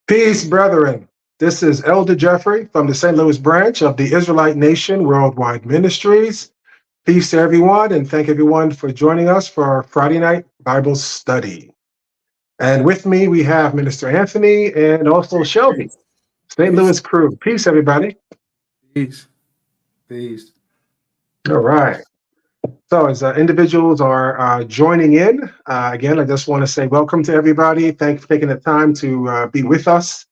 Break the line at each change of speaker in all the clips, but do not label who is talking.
Peace, brethren. This is Elder Jeffrey from the St. Louis branch of the Israelite Nation Worldwide Ministries. Peace to everyone, and thank everyone for joining us for our Friday night Bible study. And with me, we have Minister Anthony and also Shelby, St.
Peace.
Louis crew. Peace, everybody.
Peace. Peace.
All right. So as individuals are joining in, again, I just want to say welcome to everybody. Thanks for taking the time to be with us.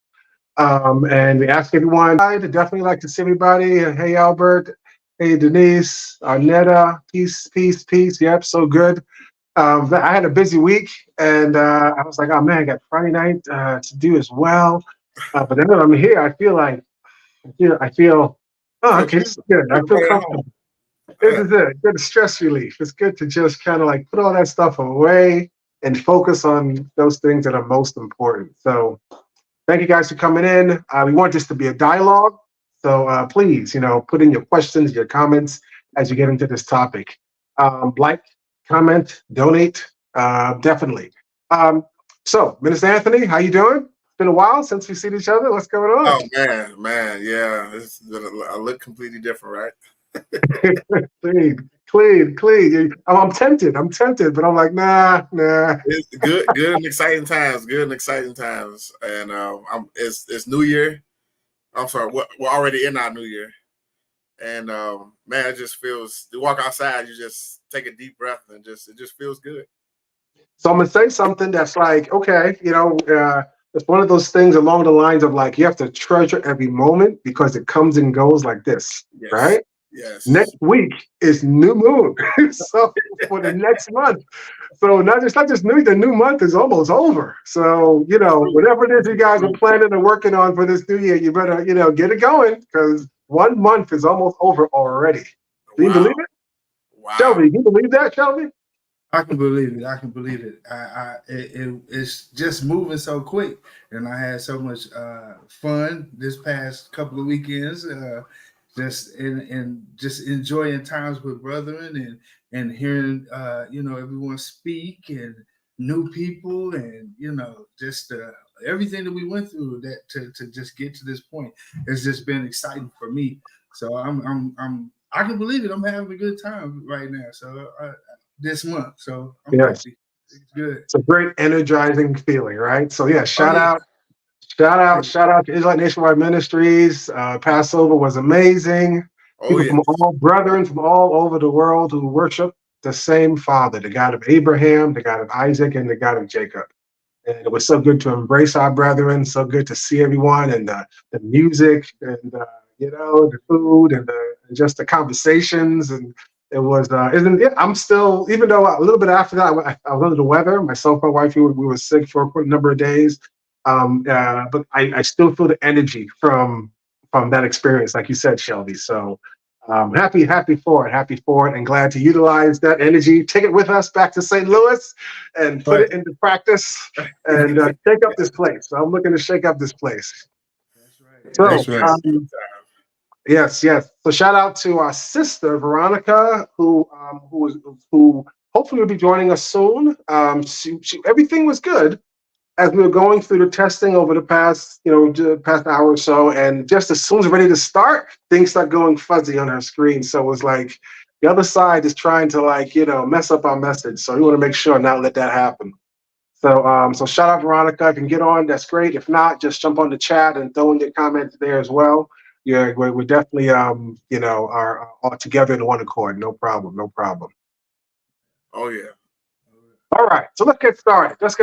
And we ask everyone, I'd definitely like to see everybody. Hey, Albert. Hey, Denise. Arnetta. Peace, peace, peace. Yep, so good. I had a busy week, and I was like, oh, man, I got Friday night to do as well. But then when I'm here, oh, okay, this is good. I feel comfortable. This is it. Good stress relief. It's good to just kind of like put all that stuff away and focus on those things that are most important. So thank you guys for coming in. We want this to be a dialogue. So please, put in your questions, your comments as you get into this topic. Like, comment, donate, definitely. So, Minister Anthony, how you doing? It's been a while since we've seen each other. What's going on?
Oh, man, yeah. I look completely different, right?
Clean. I'm tempted, but I'm like, nah.
It's good and exciting times. And it's New Year. I'm sorry, we're already in our New Year. And man, it just feels, to walk outside, you just take a deep breath and it just feels good.
So I'm gonna say something that's like, okay, it's one of those things along the lines of like, you have to treasure every moment because it comes and goes like this,
Yes.
right?
Yes.
Next week is new moon, so for the next month. So not just new, the new month is almost over. So whatever it is you guys are planning and working on for this new year, you better get it going because 1 month is almost over already. Can you believe it?
Wow.
Shelby, can you believe that, Shelby?
I can believe it. It's just moving so quick, and I had so much fun this past couple of weekends. Just enjoying times with brethren and hearing everyone speak and new people and just everything that we went through that to just get to this point has just been exciting for me. So I can believe it. I'm having a good time right now. So this month, so I'm happy. It's good.
It's a great energizing feeling, right? So yeah, shout out to Israelite Nationwide Ministries. Passover was amazing. People from all brethren from all over the world who worship the same Father, the God of Abraham, the God of Isaac, and the God of Jacob. And it was so good to embrace our brethren, so good to see everyone and the music and the food and just the conversations. And it was I'm still, even though a little bit after that I was under the weather. Myself, my wife, we were sick for a number of days. But I still feel the energy from that experience, like you said, Shelby. So happy for it, and glad to utilize that energy, take it with us back to St. Louis, and put it into practice and shake up this place. So I'm looking to shake up this place.
That's right.
Yes. So shout out to our sister Veronica, who hopefully will be joining us soon. Everything was good as we were going through the testing over the past hour or so, and just as soon as we're ready to start, things start going fuzzy on her screen. So it was like the other side is trying to mess up our message. So we want to make sure not let that happen. So shout out Veronica. If you can get on, that's great. If not, just jump on the chat and throw in your comments there as well. Yeah, we're definitely are all together in one accord. No problem.
Oh yeah.
All right, so let's get started. Let's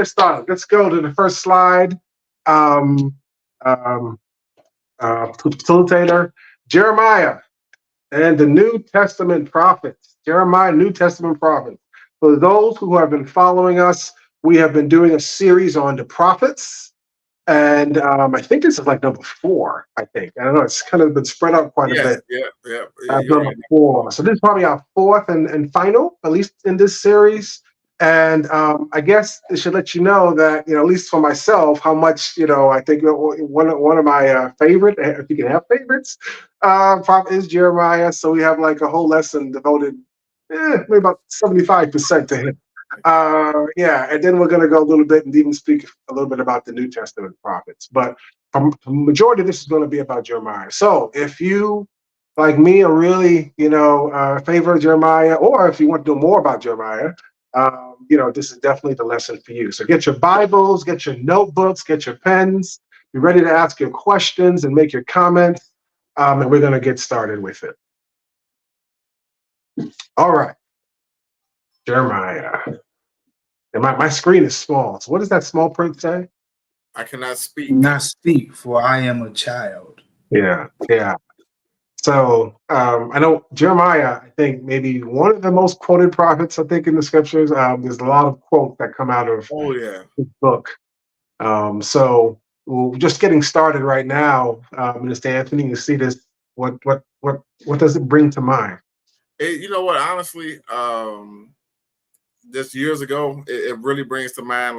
go to the first slide. Facilitator, Jeremiah and the New Testament prophets. Jeremiah, New Testament prophets. For those who have been following us, we have been doing a series on the prophets. And I think this is like number 4, I think. I don't know, it's kind of been spread out quite a bit.
Yeah.
Number 4. So this is probably our 4th and final, at least in this series. And I guess it should let you know that, at least for myself, how much, I think one of my favorite, if you can have favorites, is Jeremiah. So we have like a whole lesson devoted, maybe about 75% to him. Yeah, and then we're going to go a little bit and even speak a little bit about the New Testament prophets. But the majority of this is going to be about Jeremiah. So if you, like me, are really, favor of Jeremiah, or if you want to know more about Jeremiah, this is definitely the lesson for you. So get your Bibles, get your notebooks, get your pens. Be ready to ask your questions and make your comments. And we're going to get started with it. All right. Jeremiah. And my screen is small. So what does that small print say?
I cannot speak.
Not speak, for I am a child.
Yeah. So I know Jeremiah, I think maybe one of the most quoted prophets, I think, in the scriptures. There's a lot of quotes that come out of this book. So we're just getting started right now, Mr. Anthony. You see this? What does it bring to mind?
You know what? Honestly, just years ago, it really brings to mind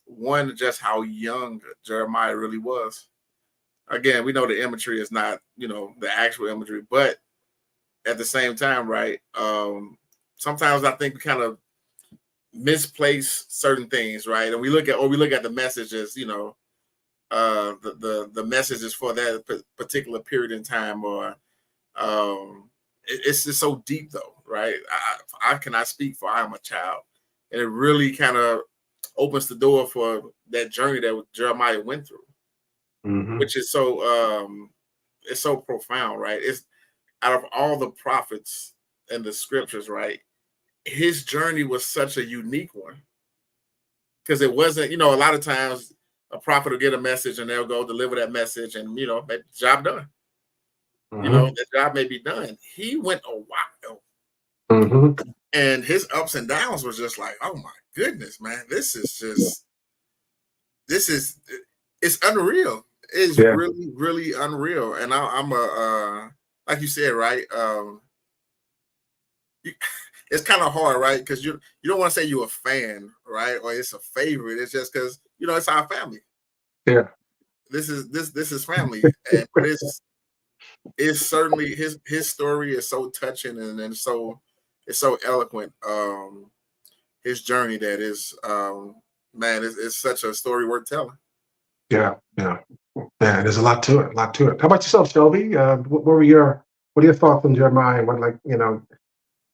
one, just how young Jeremiah really was. Again, we know the imagery is not, the actual imagery, but at the same time, right? Sometimes I think we kind of misplace certain things, right? And we look at the messages, the messages for that particular period in time, or it's just so deep, though, right? I cannot speak, for I am a child, and it really kind of opens the door for that journey that Jeremiah went through, which is so it's so profound, right? It's out of all the prophets in the scriptures, right? His journey was such a unique one, because it wasn't, a lot of times a prophet will get a message and they'll go deliver that message, and that job done. That job may be done. He went a while, and his ups and downs was just like, oh my goodness, man, it's unreal. It's really, really unreal. And I'm like you said, right? It's kind of hard, right? Because you don't want to say you're a fan, right? Or it's a favorite. It's just because it's our family.
Yeah.
This is family, and it's certainly his story is so touching, and it's so eloquent. His journey, that is, man, it's such a story worth telling.
Yeah. There's a lot to it. How about yourself, Shelby? What are your thoughts on Jeremiah?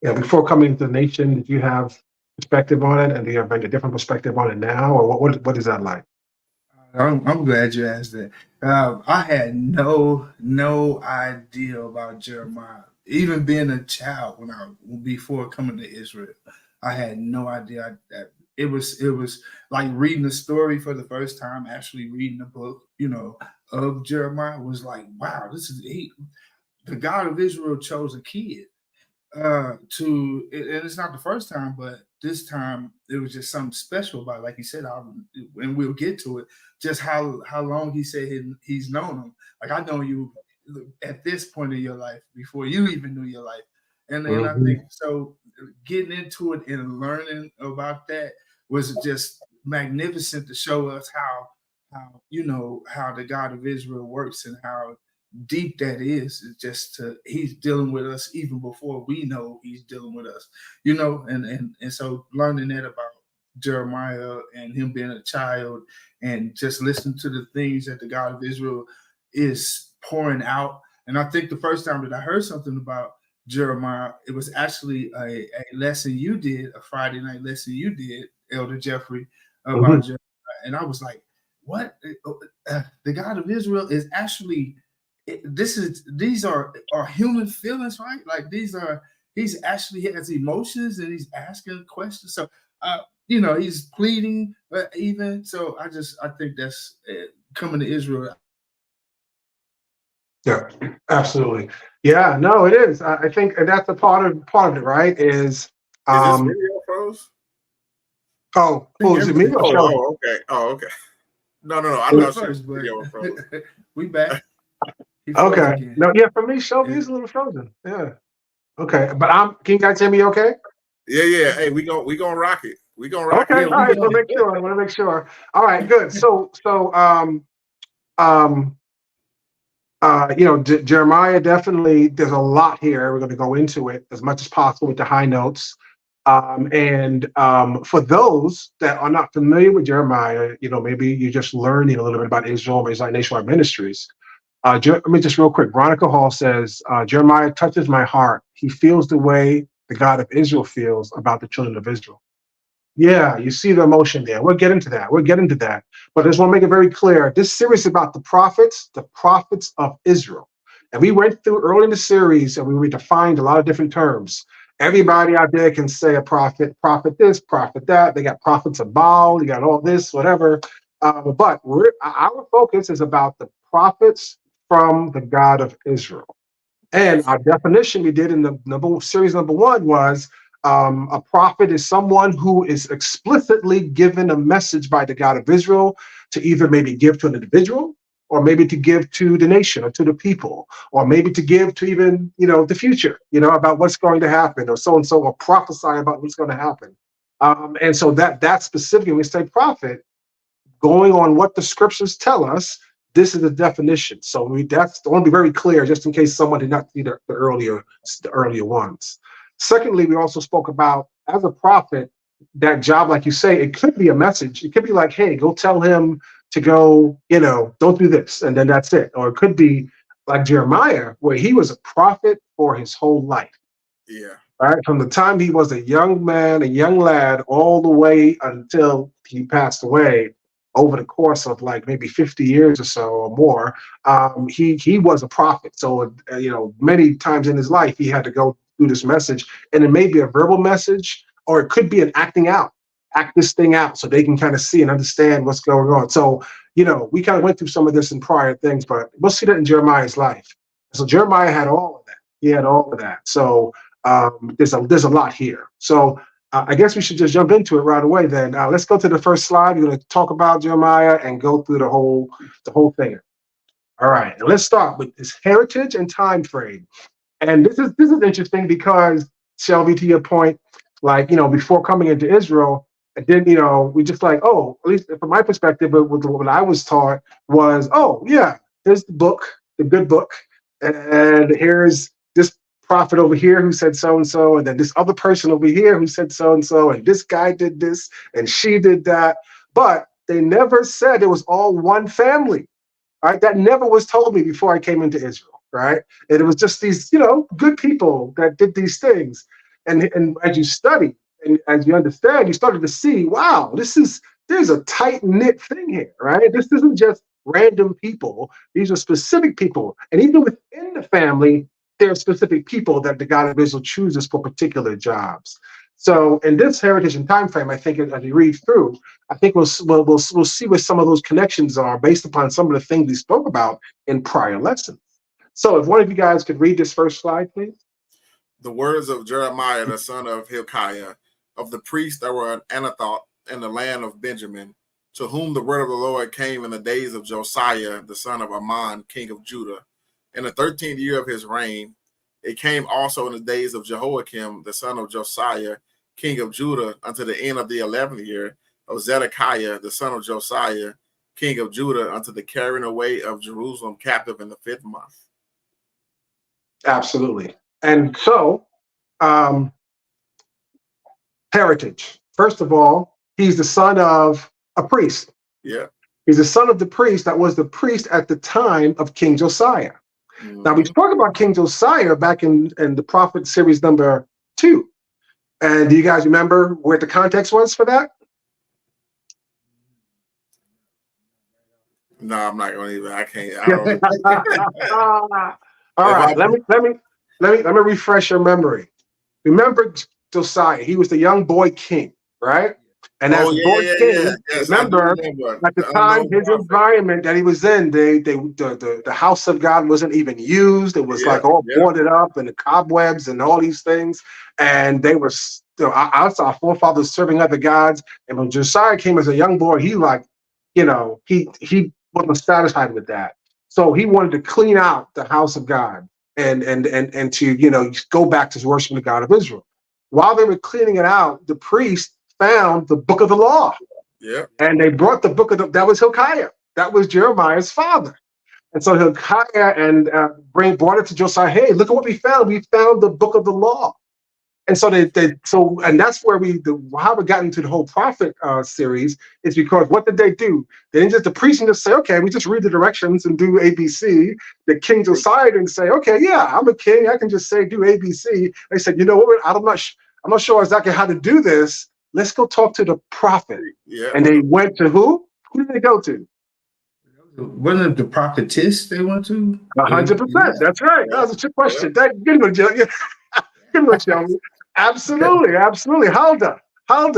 Before coming to the nation, did you have perspective on it, and do you have a different perspective on it now, or what is that like?
I'm glad you asked that. I had no idea about Jeremiah, even being a child before coming to Israel. I had no idea. It was like reading the story for the first time. Actually reading the book, of Jeremiah was like, wow, the God of Israel chose a kid and it's not the first time, but this time it was just something special about it. Like he said, and we'll get to it, just how long he said he's known him. Like, I know you at this point in your life before you even knew your life. And I think so getting into it and learning about that was just magnificent to show us how the God of Israel works, and how deep that is. It's just he's dealing with us even before we know he's dealing with us, and so learning that about Jeremiah and him being a child, and just listening to the things that the God of Israel is pouring out. And I think the first time that I heard something about Jeremiah, it was actually a lesson you did, a Friday night lesson you did, Elder Jeffrey, about Jeremiah. And I was like, what? The God of Israel is actually, these are human feelings, right? Like, he's actually has emotions, and he's asking questions. So, he's pleading, even. So I think that's coming to Israel.
Yeah, absolutely. Yeah, no, it is. I think, and that's a part of it, right?
Is this video froze?
Is it me?
Okay. No. I thought first, video was froze.
We back.
Okay. No, yeah, for me, Shelby is a little frozen. Yeah. Okay, but can you guys hear me okay?
Yeah. Hey, we gonna rock it. We gonna rock it.
Okay, all right. I want to make sure. All right, good. So Jeremiah, definitely, there's a lot here. We're going to go into it as much as possible with the high notes. For those that are not familiar with Jeremiah, maybe you're just learning a little bit about Israel or Israelite Nationwide Ministries. Let me just real quick. Veronica Hall says, Jeremiah touches my heart. He feels the way the God of Israel feels about the children of Israel. Yeah, you see the emotion there. We'll get into that. But I just want to make it very clear. This series is about the prophets of Israel. And we went through early in the series and we defined a lot of different terms. Everybody out there can say a prophet this, prophet that. They got prophets of Baal, you got all this, whatever. But our focus is about the prophets from the God of Israel. And our definition we did in the series number 1 was a prophet is someone who is explicitly given a message by the God of Israel to either maybe give to an individual, or maybe to give to the nation or to the people, or maybe to give to even, the future, about what's going to happen, or so-and-so, or prophesy about what's going to happen. And so that specifically, when we say prophet, going on what the scriptures tell us, this is the definition. So I want to be very clear, just in case someone did not see the earlier ones. Secondly, we also spoke about, as a prophet, that job, like you say, it could be a message. It could be like, hey, go tell him to go, don't do this, and then that's it. Or it could be like Jeremiah, where he was a prophet for his whole life.
Yeah.
Right? From the time he was a young man, a young lad, all the way until he passed away, over the course of like maybe 50 years or so or more, he was a prophet. So, many times in his life, he had to go through this message, and it may be a verbal message, or it could be an act this thing out so they can kind of see and understand what's going on. So, we kind of went through some of this in prior things, but we'll see that in Jeremiah's life. So Jeremiah had all of that. He had all of that. So there's a lot here. So I guess we should just jump into it right away then. Let's go to the first slide. We're going to talk about Jeremiah and go through the whole thing. All right, and let's start with his heritage and time frame. And this is interesting because, Shelby, to your point, like, before coming into Israel, and then, we just like, at least from my perspective, what I was taught was, here's the book, the good book, and here's this prophet over here who said so-and-so, and then this other person over here who said so-and-so, and this guy did this, and she did that. But they never said it was all one family, right? That never was told me before I came into Israel, right? And it was just these, good people that did these things. And as you study and as you understand, you started to see, wow, there's a tight-knit thing here, right? This isn't just random people. These are specific people. And even within the family, there are specific people that the God of Israel chooses for particular jobs. So in this heritage and time frame, I think as you read through, I think we'll see where some of those connections are based upon some of the things we spoke about in prior lessons. So if one of you guys could read this first slide, please.
The words of Jeremiah, the son of Hilkiah, of the priests that were in Anathoth in the land of Benjamin, to whom the word of the Lord came in the days of Josiah, the son of Ammon, king of Judah, in the 13th year of his reign. It came also in the days of Jehoiakim, the son of Josiah, king of Judah, unto the end of the 11th year of Zedekiah, the son of Josiah, king of Judah, unto the carrying away of Jerusalem captive in the 5th month.
Absolutely. And so, heritage. First of all, he's the son of a priest.
Yeah.
He's the son of the priest that was the priest at the time of King Josiah. Mm-hmm. Now, we spoke about King Josiah back in the prophet series number 2. And do you guys remember where the context was for that?
No, I'm not going to even. I can't. I don't.
All right. Let me refresh your memory. Remember Josiah? He was the young boy king, right? And as a boy king, yes, remember at the time his environment that he was in, the house of God wasn't even used. It was like all boarded up and the cobwebs and all these things. And they were still our forefathers serving other gods. And when Josiah came as a young boy, he wasn't satisfied with that. So he wanted to clean out the house of God and to go back to worshiping the God of Israel. While they were cleaning it out, the priest found the book of the law.
Yeah.
And they brought the book of that was Hilkiah. That was Jeremiah's father. And so Hilkiah brought it to Josiah. Hey, look at what we found. We found the book of the law. And so and that's where how we got into the whole prophet series is because what did they do? They didn't just, the priest didn't just say, okay, we just read the directions and do ABC. The King Josiah didn't say, okay, yeah, I'm a king, I can just say do ABC. They said, you know what, I'm not sure exactly how to do this. Let's go talk to the prophet.
Yeah.
And they went to who? Who did they go to?
Wasn't it the prophetess they went to?
100%. That's right. That was a trick question. Good one, Joe. Good one, Joe. Absolutely, absolutely. Huldah,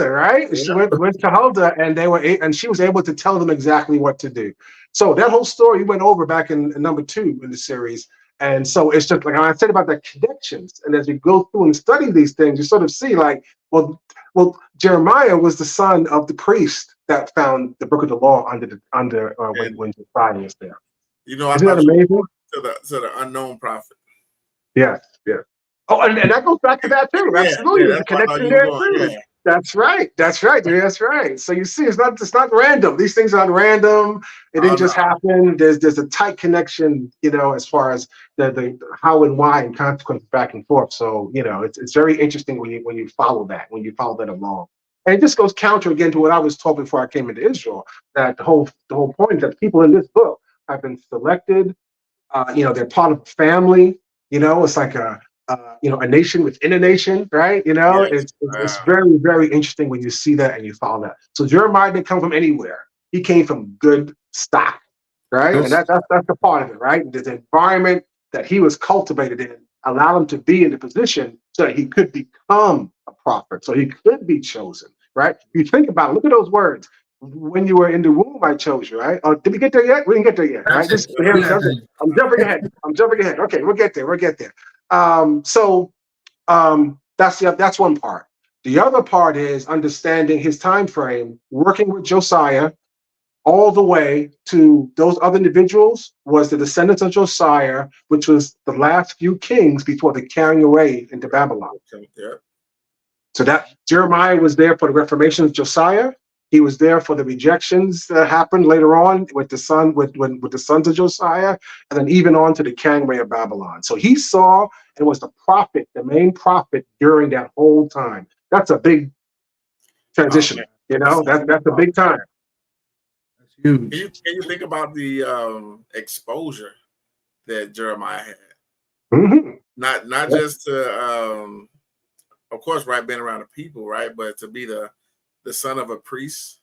right? She went to Huldah, and she was able to tell them exactly what to do. So that whole story you went over back in number 2 in the series. And so it's just like I said about the connections. And as you go through and study these things, you sort of see like, well, Jeremiah was the son of the priest that found the book of the law when Josiah was there.
You know,
isn't that amazing?
To the unknown prophet.
Yes, yes. Oh, and that goes back to that too. Absolutely, there's a connection there too. Yeah. That's right. That's right. So you see, it's not random. These things aren't random. It didn't just happen. There's a tight connection, as far as the how and why and consequences back and forth. So it's very interesting when you follow that along. And it just goes counter again to what I was taught before I came into Israel. That the whole point that people in this book have been selected. They're part of a family. It's like a nation within a nation, right? It's very, very interesting when you see that and you follow that. So Jeremiah didn't come from anywhere. He came from good stock, right? And that's the part of it, right? The environment that he was cultivated in allowed him to be in the position so that he could become a prophet, so he could be chosen, right? You think about it, look at those words. When you were in the womb, I chose you, right? Did we get there yet? We didn't get there yet, right? I'm jumping ahead. Okay, we'll get there. That's one part. The other part is understanding his time frame, working with Josiah all the way to those other individuals was the descendants of Josiah, which was the last few kings before the carrying away into Babylon.
Yeah.
So that Jeremiah was there for the reformation of Josiah. He was there for the rejections that happened later on with the sons of Josiah, and then even on to the carrying away of Babylon. So he saw and was the prophet, the main prophet during that whole time. That's a big transition. That's a big time.
Can you think about the exposure that Jeremiah had?
Mm-hmm.
Not just to, of course, right, being around the people, right, but to be the son of a priest,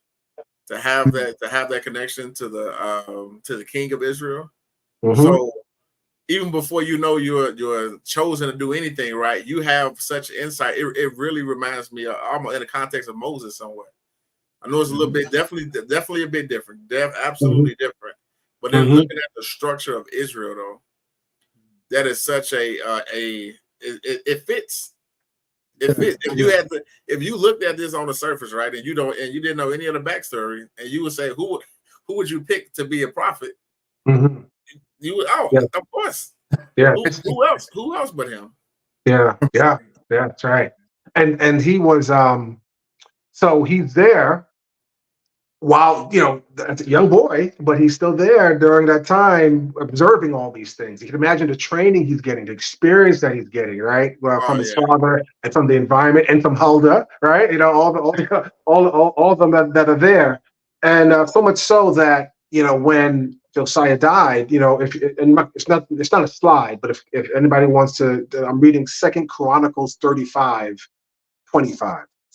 to have that connection to the king of Israel. Mm-hmm. So even before you're chosen to do anything, right, you have such insight. It really reminds me of almost in the context of Moses somewhat. I know it's a little bit definitely a bit different, absolutely different. But then looking at the structure of Israel, though, that is such it fits. If you looked at this on the surface, right, and you didn't know any of the backstory, and you would say, who would you pick to be a prophet?
Mm-hmm.
You would, of course.
Yeah.
Who else but him?
Yeah, that's right. And he was so he's there while as a young boy, but he's still there during that time observing all these things. You can imagine the training he's getting, the experience that he's getting, right? From his father and from the environment and from Huldah, right? All of them that are there. And so much so that when Josiah died, it's not a slide, but if anybody wants to, I'm reading 2 Chronicles 35:25.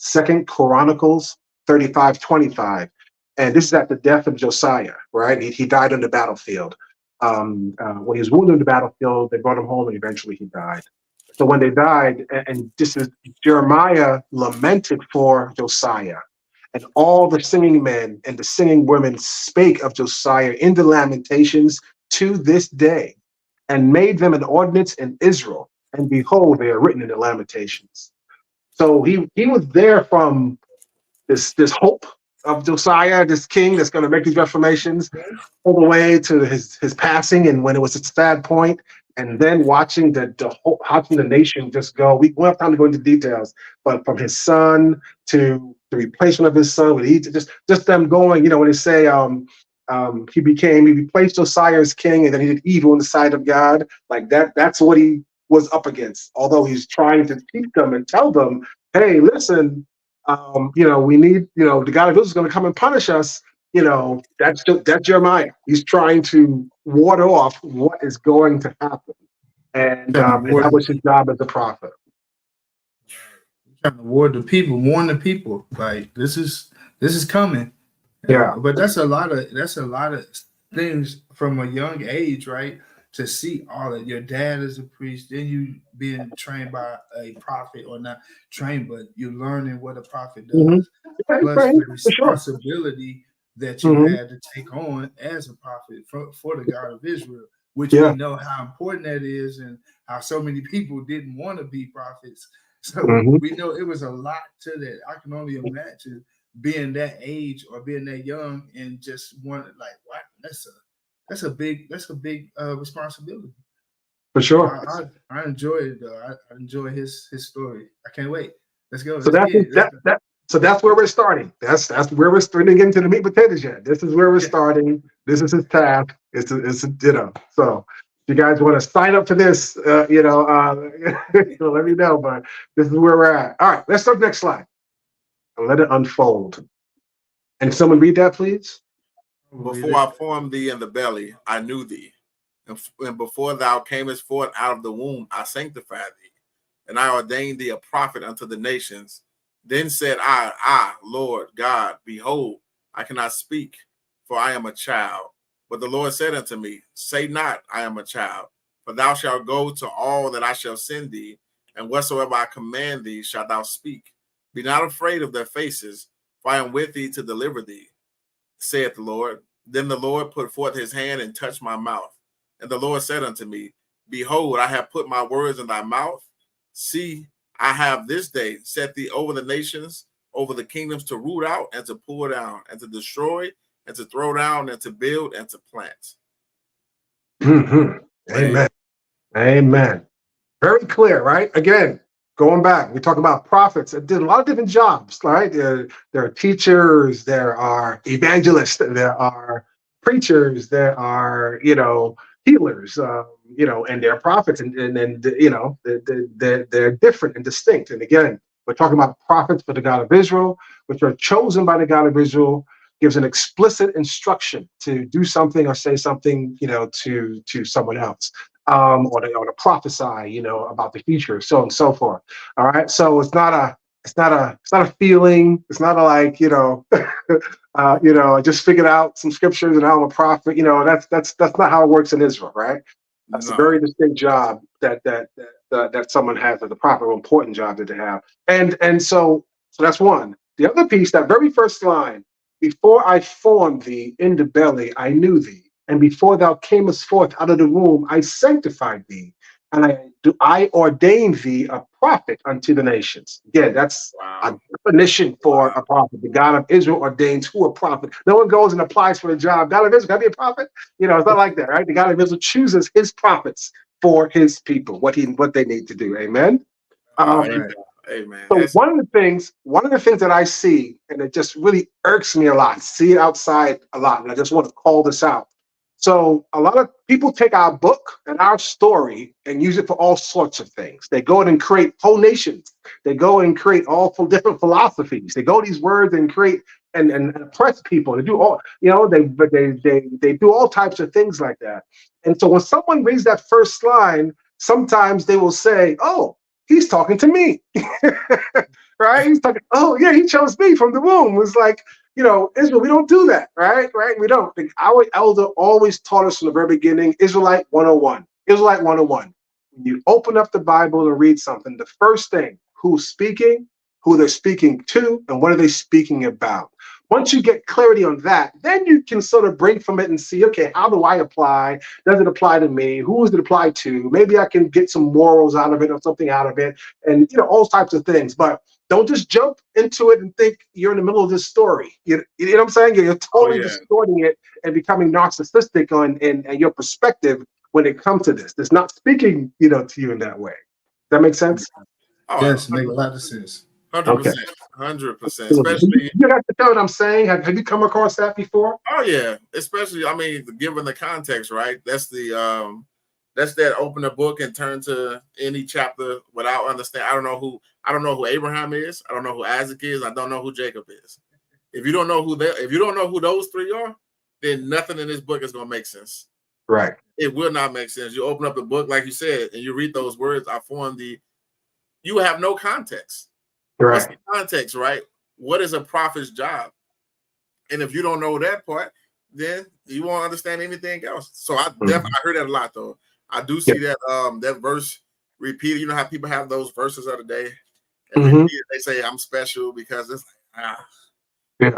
2 Chronicles 35:25. And this is at the death of Josiah, right? He died on the battlefield. When he was wounded on the battlefield, they brought him home and eventually he died. So when they died, and this is Jeremiah lamented for Josiah. And all the singing men and the singing women spake of Josiah in the Lamentations to this day, and made them an ordinance in Israel. And behold, they are written in the Lamentations. So he was there from this hope of Josiah, this king that's going to make these reformations, all the way to his passing, and when it was a sad point, and then watching the nation just go. We won't have time to go into details, but from his son to the replacement of his son, just them going. When they say he replaced Josiah as king, and then he did evil in the sight of God, like that. That's what he was up against. Although he's trying to teach them and tell them, hey, listen, we need, the God of Israel is going to come and punish us. That's Jeremiah. He's trying to ward off what is going to happen. And that was his job as a prophet.
Trying to warn the people, like this is coming.
Yeah.
But that's a lot of things from a young age, right? To see all of your dad is a priest, then you being trained by a prophet, or not trained, but you're learning what a prophet does.
Mm-hmm.
Plus the responsibility that you had to take on as a prophet for the God of Israel, which we know how important that is, and how so many people didn't want to be prophets. So we know it was a lot to that. I can only imagine being that age or being that young and just wanted, like, wow, that's a big responsibility.
For sure.
I enjoy it though. I enjoy his story. I can't wait. Let's go.
So that's where we're starting. That's where we're starting to get into the meat and potatoes yet. This is where we're starting. This is his task. It's so if you guys want to sign up for this, let me know. But this is where we're at. All right, let's start next slide and let it unfold. And someone read that, please.
Before I formed thee in the belly, I knew thee. And before thou camest forth out of the womb, I sanctified thee. And I ordained thee a prophet unto the nations. Then said I, Lord God, behold, I cannot speak, for I am a child. But the Lord said unto me, say not, I am a child, for thou shalt go to all that I shall send thee, and whatsoever I command thee shalt thou speak. Be not afraid of their faces, for I am with thee to deliver thee, saith the Lord. Then the Lord put forth his hand and touched my mouth. And the Lord said unto me, behold, I have put my words in thy mouth. See, I have this day set thee over the nations, over the kingdoms, to root out and to pull down and to destroy and to throw down and to build and to plant.
Amen. Amen. Very clear, right? Again, going back, we talk about prophets that did a lot of different jobs, right? There are teachers, there are evangelists, there are preachers, there are, healers, and they're prophets, and they're different and distinct. And again, we're talking about prophets for the God of Israel, which are chosen by the God of Israel, gives an explicit instruction to do something or say something, to someone else, or to prophesy, about the future, so on and so forth. All right, so it's not a feeling. It's not a like, I just figured out some scriptures and I'm a prophet. That's not how it works in Israel, right? That's a very distinct job that someone has as a prophet, an important job that they have. And so that's one. The other piece, that very first line, before I formed thee in the belly, I knew thee. And before thou camest forth out of the womb, I sanctified thee. And I ordained thee a prophet unto the nations. Again, that's a definition for a prophet. The God of Israel ordains who a prophet. No one goes and applies for a job. God of Israel, can I be a prophet? It's not like that, right? The God of Israel chooses his prophets for his people, what they need to do. Amen.
Amen.
So one of the things that I see, and it just really irks me a lot, see it outside a lot, and I just want to call this out. So a lot of people take our book and our story and use it for all sorts of things. They go in and create whole nations. They go and create all different philosophies. They go these words and create and oppress people. They do all, they do all types of things like that. And so when someone reads that first line, sometimes they will say, "Oh, he's talking to me," right? He's talking. Oh, yeah, he chose me from the womb. It's like, Israel, we don't do that, right? We don't. Our elder always taught us from the very beginning, Israelite 101. Israelite 101. When you open up the Bible and read something, the first thing, who's speaking, who they're speaking to, and what are they speaking about? Once you get clarity on that, then you can sort of break from it and see, okay, how do I apply? Does it apply to me? Who does it apply to? Maybe I can get some morals out of it or something out of it, and all types of things. But don't just jump into it and think you're in the middle of this story. You know what I'm saying? You're totally distorting it and becoming narcissistic and your perspective when it comes to this. It's not speaking, to you in that way. That makes sense?
Yes, make a lot of sense.
100%. 100%. Especially,
you have to know what I'm saying. Have you come across that before?
Oh yeah, especially, given the context, right? That's the That's that open a book and turn to any chapter without understanding. I don't know who Abraham is. I don't know who Isaac is. I don't know who Jacob is. If you don't know who those three are, then nothing in this book is gonna make sense.
Right.
It will not make sense. You open up the book, like you said, and you read those words. You have no context.
Right.
What's the context, right? What is a prophet's job? And if you don't know that part, then you won't understand anything else. So I heard that a lot, though. I do see that that verse repeated. You know how people have those verses of the day and repeat, they say, "I'm special," because it's like,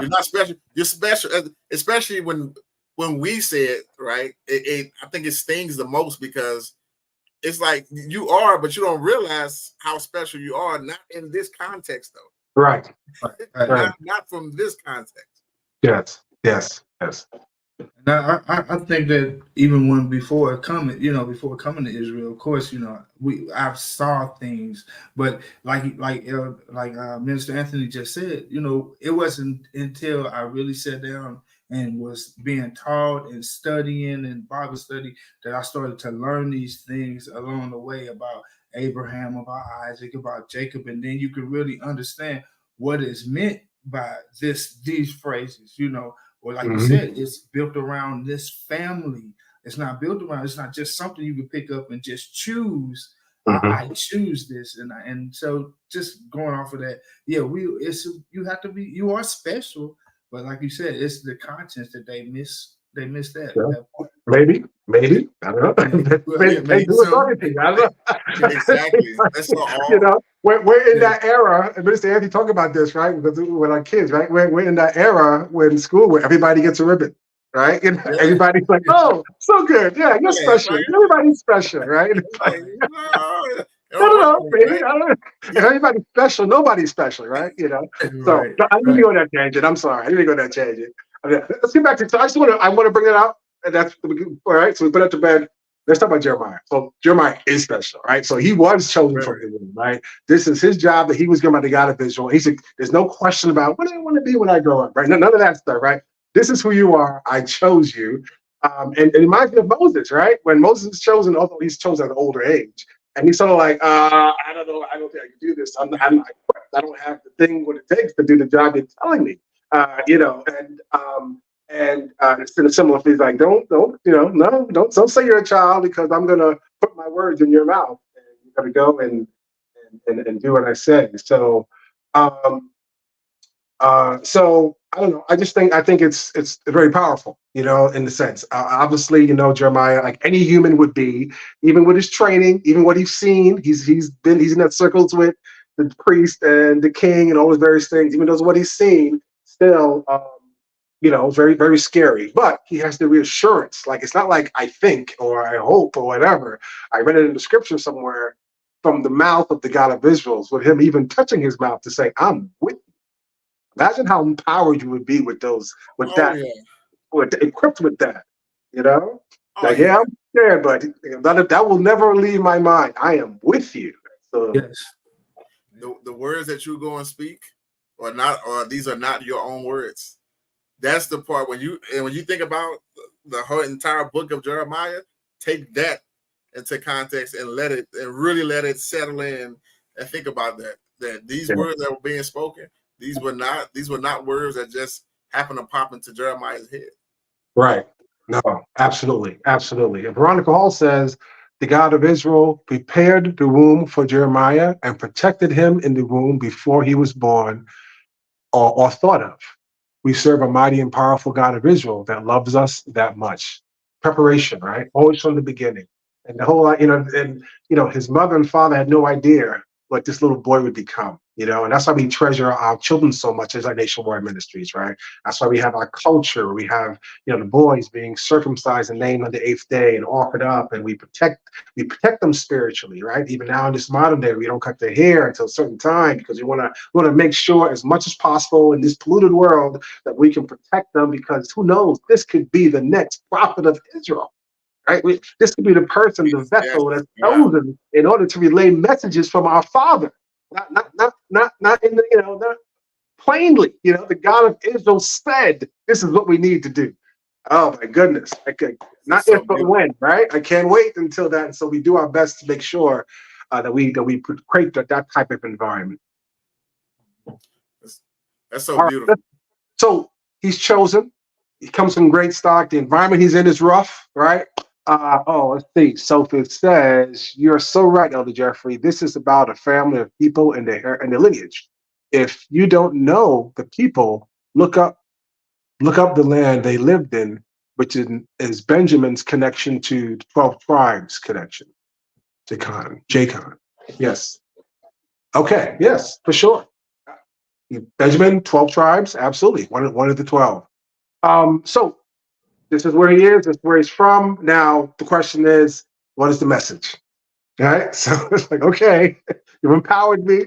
you're not special. You're special, especially when we say it, right? I think it stings the most because it's like you are, but you don't realize how special you are. Not in this context, though.
Right.
Not from this context.
Yes.
Now, I think that even before coming to Israel, of course, I saw things, but like Minister Anthony just said, it wasn't until I really sat down and was being taught and studying and Bible study that I started to learn these things along the way about Abraham, about Isaac, about Jacob, and then you could really understand what is meant by these phrases, or like you said, it's built around this family. It's not just something you can pick up and just choose. I choose this, and so just going off of that, you are special, but like you said, it's the contents that they miss. They miss that part.
Maybe. I don't know. They do authority. I don't know.
Exactly. That's all.
We're in that era, and Mr. Anthony talk about this, right? Because with our kids, right? We're in that era when school where everybody gets a ribbon, right? And everybody's like, "Oh, so good, yeah, you're special. Right? Everybody's special, right?" No, maybe. I don't know. If everybody's special, nobody's special, right? So I didn't go on that tangent. I'm sorry, I didn't go on that tangent. Let's get back to. So I want to bring it out, and that's all right. So we put it to bed. Let's talk about Jeremiah. So Jeremiah is special, right? So he was chosen from the womb, right? This is his job that he was given by the God of Israel. He said, there's no question about what I want to be when I grow up, right? None of that stuff, right? This is who you are. I chose you. And it reminds me of Moses, right? When Moses is chosen, although he's chosen at an older age, and he's sort of like, I don't know, I don't think I can do this. I don't have the thing what it takes to do the job you're telling me, it's in a similar thing, like don't say you're a child because I'm gonna put my words in your mouth and you gotta go and do what I say. So so I don't know. I think it's very powerful, in the sense. Obviously, Jeremiah, like any human would be, even with his training, even what he's seen, he's in that circles with the priest and the king and all those various things. Even though what he's seen, still. Very, very scary. But he has the reassurance. Like, it's not like I think or I hope or whatever. I read it in the scripture somewhere from the mouth of the God of Israel, with him even touching his mouth to say, I'm with you. Imagine how empowered you would be with equipped with that, I'm scared, but that will never leave my mind. I am with you. So
yes.
The words that you go and speak or these are not your own words. That's the part when you think about the whole entire book of Jeremiah, take that into context and really let it settle in and think about that these words that were being spoken, these were not words that just happened to pop into Jeremiah's head.
Right. No, absolutely. And Veronica Hall says the God of Israel prepared the womb for Jeremiah and protected him in the womb before he was born or thought of. We serve a mighty and powerful God of Israel that loves us that much. Preparation, right? Always from the beginning. And the whole, his mother and father had no idea what this little boy would become, and that's why we treasure our children so much as our nationwide ministries, right? That's why we have our culture. We have, the boys being circumcised and named on the 8th day and offered up, and we protect them spiritually, right? Even now in this modern day, we don't cut their hair until a certain time because we want to make sure as much as possible in this polluted world that we can protect them, because who knows, this could be the next prophet of Israel. Right, this could be the person, the vessel that's chosen in order to relay messages from our Father, not in the not plainly. The God of Israel said, "This is what we need to do." Oh my goodness. I could not
so
if but
beautiful.
when, right? I can't wait until that. And so we do our best to make sure that we create that type of environment.
That's so
All right.
beautiful.
So he's chosen. He comes from great stock. The environment he's in is rough, right? Let's see. So it says, you're so right, Elder Jeffrey. This is about a family of people and their lineage. If you don't know the people, look up the land they lived in, which is Benjamin's connection to the 12 tribes connection. Jacon. Yes. Okay. Yes, for sure. Benjamin, 12 tribes, absolutely. One of the 12. So this is where he is, this is where he's from. Now the question is, what is the message? All right. So it's like, okay, you've empowered me.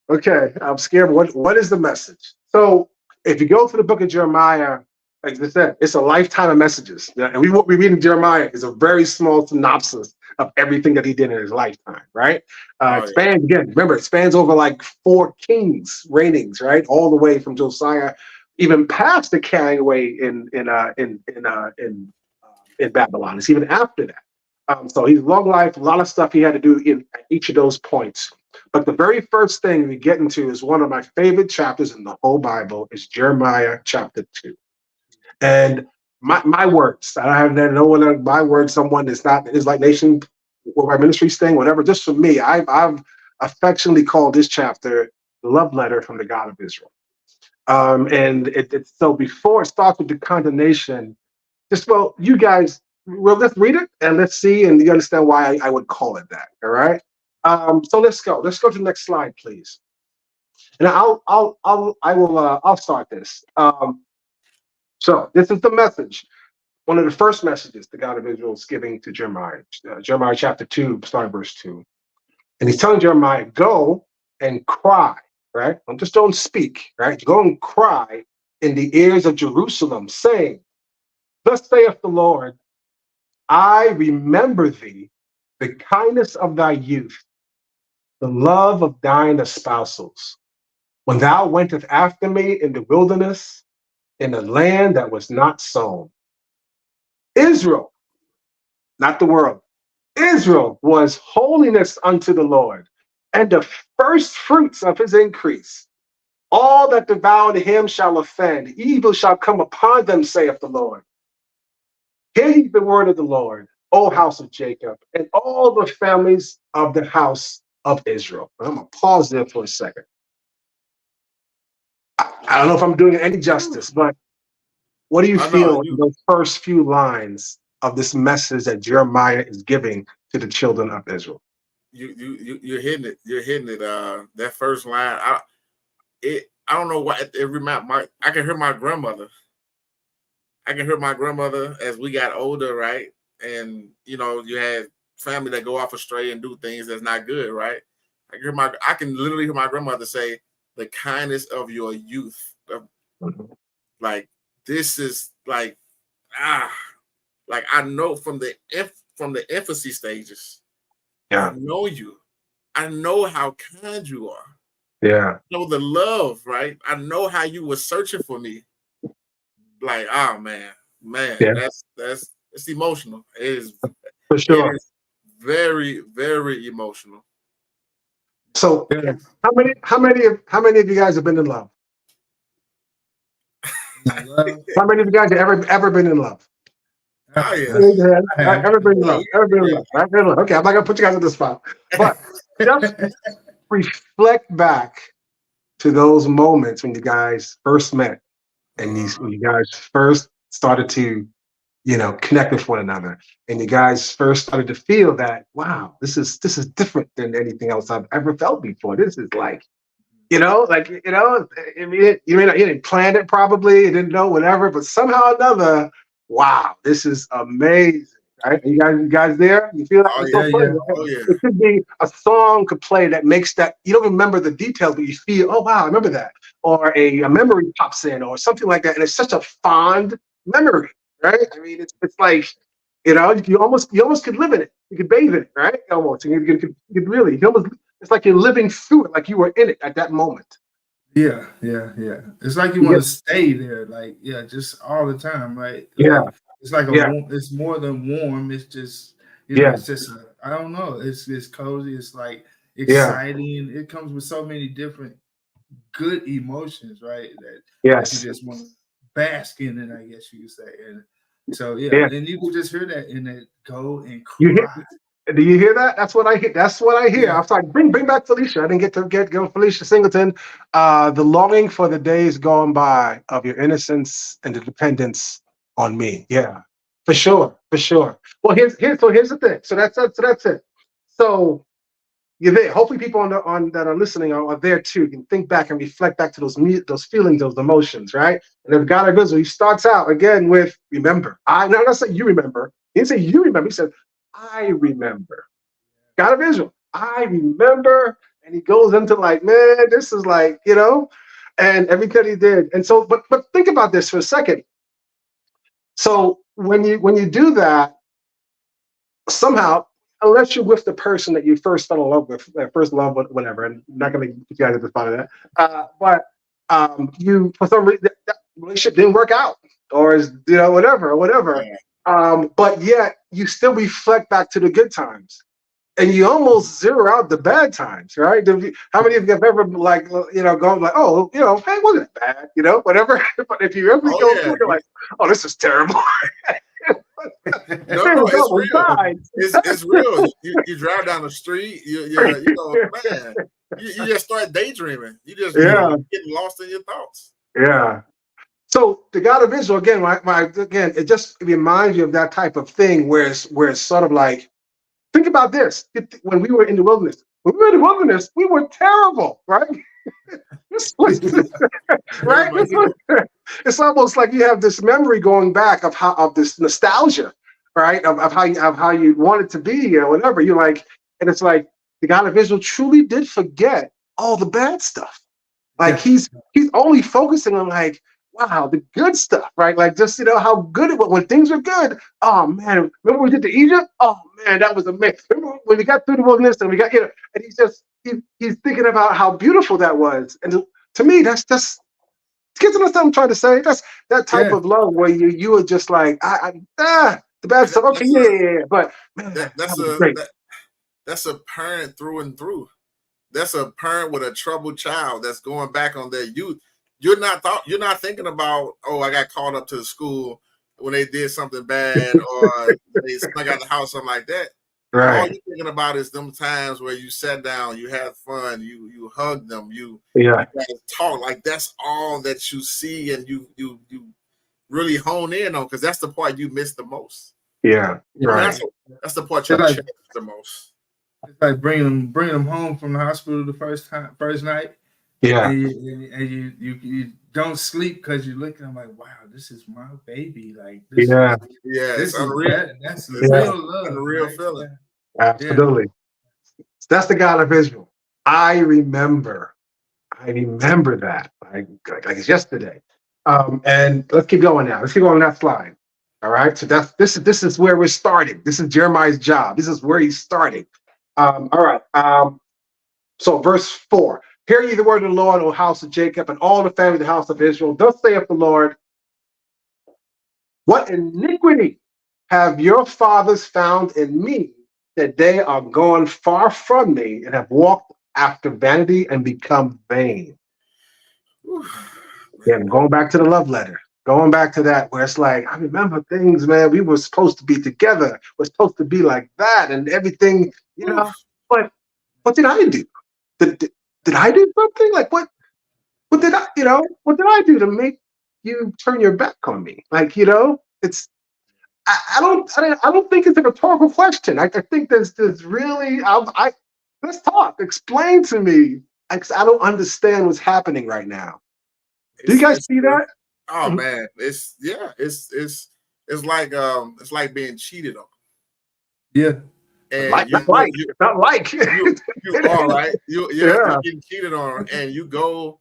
Okay, I'm scared. What is the message? So if you go through the book of Jeremiah, like I said, it's a lifetime of messages. Yeah, and what we read in Jeremiah is a very small synopsis of everything that he did in his lifetime, right? It spans, again, remember, it spans over like 4 kings' reignings, right? All the way from Josiah, even past the carrying away in Babylon. It's even after that. So he's long life, a lot of stuff he had to do in each of those points. But the very first thing we get into is one of my favorite chapters in the whole Bible is Jeremiah chapter 2. And my words, I have no one my words, someone that's not Israelite Nation or my ministries thing, whatever, just for me, I've affectionately called this chapter the love letter from the God of Israel. And it's so before it starts with the condemnation, you guys, let's read it and let's see, and you understand why I would call it that. All right. So let's go. Let's go to the next slide, please. And I'll start this. So this is the message. One of the first messages the God of Israel is giving to Jeremiah. Jeremiah chapter 2, starting verse 2. And he's telling Jeremiah, go and cry, right? Don't speak, right? Go and cry in the ears of Jerusalem, saying, thus saith the Lord, I remember thee, the kindness of thy youth, the love of thine espousals, when thou wentest after me in the wilderness, in a land that was not sown. Israel, not the world, Israel was holiness unto the Lord, and the first fruits of his increase. All that devour him shall offend, evil shall come upon them, saith the Lord. Hear ye the word of the Lord, O house of Jacob, and all the families of the house of Israel. I'm going to pause there for a second. I don't know if I'm doing it any justice, but what do you feel in those first few lines of this message that Jeremiah is giving to the children of Israel?
You're hitting it. You're hitting it. That first line, I don't know why I can hear my grandmother. I can hear my grandmother as we got older, right? And you had family that go off astray and do things that's not good, right? I can literally hear my grandmother say, the kindness of your youth. Like, this is like I know from the infancy stages.
Yeah.
I know you. I know how kind you are.
Yeah.
I know the love, right? I know how you were searching for me. Like, oh man,
yeah.
It's emotional. It is
for sure.
It is very, very emotional.
So how many of you guys have been in love? How many of you guys have ever been in love?
Oh yeah.
Ever been in love? Ever been in love? Right? Okay, I'm not gonna put you guys on the spot, but just reflect back to those moments when you guys first met and when you guys first started to, connect with one another, and you guys first started to feel that, wow, this is different than anything else I've ever felt before. This is like, I mean, you didn't plan it probably, you didn't know whatever, but somehow or another, wow, this is amazing. Right? You guys there? You feel that? It's so funny.
Oh, yeah.
It could be a song could play that makes that, you don't remember the details, but you feel, oh wow, I remember that. Or a memory pops in or something like that. And it's such a fond memory, right? I mean, it's like, you almost could live in it. You could bathe in it, right? Almost. You could really, it's like you're living through it, like you were in it at that moment.
Yeah. It's like you
Yeah,
want to stay there, like just all the time, right?
yeah,
Like it's like a
yeah,
warm. It's more than warm. It's just
yeah,
it's just I don't know. It's cozy. It's like
yeah,
exciting. It comes with so many different good emotions, right? That you
yes,
just want to bask in it, I guess you could say. And so
yeah.
and you can just hear that in it go and
You
cry.
hear? Do you hear that? That's what I hear. That's what I hear.
Yeah.
I was like, bring back Felicia. I didn't get Felicia Singleton. The longing for the days gone by of your innocence and the dependence on me. Yeah, for sure, for sure. Well, here's the thing. So that's it. So you're there. Hopefully, people on that are listening are there too. You can think back and reflect back to those feelings, those emotions, right? And if God goes, he starts out again with remember. I'm not saying you remember. He didn't say you remember. He said I remember. God of Israel, I remember. And he goes into like, man, this is like, and everything he did. And so, but think about this for a second. So when you do that, somehow, unless you're with the person that you first fell in love with, first love, whatever, and I'm not going to get you guys at the spot of that, but you, for some reason, that relationship didn't work out, or is, whatever.
Yeah.
But yet, you still reflect back to the good times. And you almost zero out the bad times, right? How many of you have ever gone like, oh, hey, it wasn't bad, whatever. But if you ever
Oh
go through,
yeah.
you're like, oh, this is terrible.
No,
There
no,
was
it's
almost
real.
sides.
It's real. You drive down the street, man, you just start daydreaming. You just
Yeah,
getting lost in your thoughts.
yeah. So the God of Israel again, again, it just reminds you of that type of thing where it's sort of like, think about this: when we were in the wilderness. When we were in the wilderness, we were terrible, right? This was right.
Everybody,
It's almost like you have this memory going back of this nostalgia, right? Of how you want it to be or whatever. You're like, and it's like the God of Israel truly did forget all the bad stuff. Like
Yeah.
he's only focusing on like, wow, the good stuff, right? Like just how good it was when things were good. Oh man, remember we did to Egypt? Oh man, that was amazing. Remember when we got through the wilderness and we got, and he's thinking about how beautiful that was. And to me, that's just kids understand what I'm trying to say. That's that type
Yeah.
of love where you are just like, the bad stuff. Okay,
that's
yeah. But man,
that,
that
that's
was
a
great.
that's a parent through and through. That's a parent with a troubled child that's going back on their youth. You're not thinking about, oh, I got called up to the school when they did something bad or they snuck out the house, something like that. All
Right.
you're thinking about is them times where you sat down, you had fun, you hugged them, you
Yeah.
guys talk. Like that's all that you see and you really hone in on, because that's the part you miss the most.
Yeah.
I mean,
Right.
that's the part
It's
you
like
cherish the most.
it's like bringing them home from the hospital the first night,
Yeah.
and you don't sleep because you're looking. I'm like, wow, this is my baby. Like
Yeah.
Yeah, it's
this is
unreal.
that that's
Yeah.
real love,
Unreal
right?
feeling.
Yeah.
Absolutely. That's the God of Israel. I remember. I remember that like it's yesterday. And let's keep going now. Let's keep going on that slide. All right. So this is where we're starting. This is Jeremiah's job. This is where he's starting. All right. So verse 4. Hear ye the word of the Lord, O house of Jacob, and all the family of the house of Israel. Thus saith the Lord, what iniquity have your fathers found in me, that they are gone far from me and have walked after vanity and become vain?
Whew.
Yeah, going back to the love letter, going back to that where it's like, I remember things, man. We were supposed to be together. We're supposed to be like that and everything,
Whew.
But what did I do? Did I do something? Like what did what did I do to make you turn your back on me? Like, it's I don't think it's a rhetorical question. I think there's really let's talk. Explain to me. I don't understand what's happening right now. Do you
It's
guys
it's
see that?
oh
Mhm.
man, it's like being cheated on.
Yeah.
And
Not like. It's not like.
you all right. You're
Yeah,
getting cheated on, and you go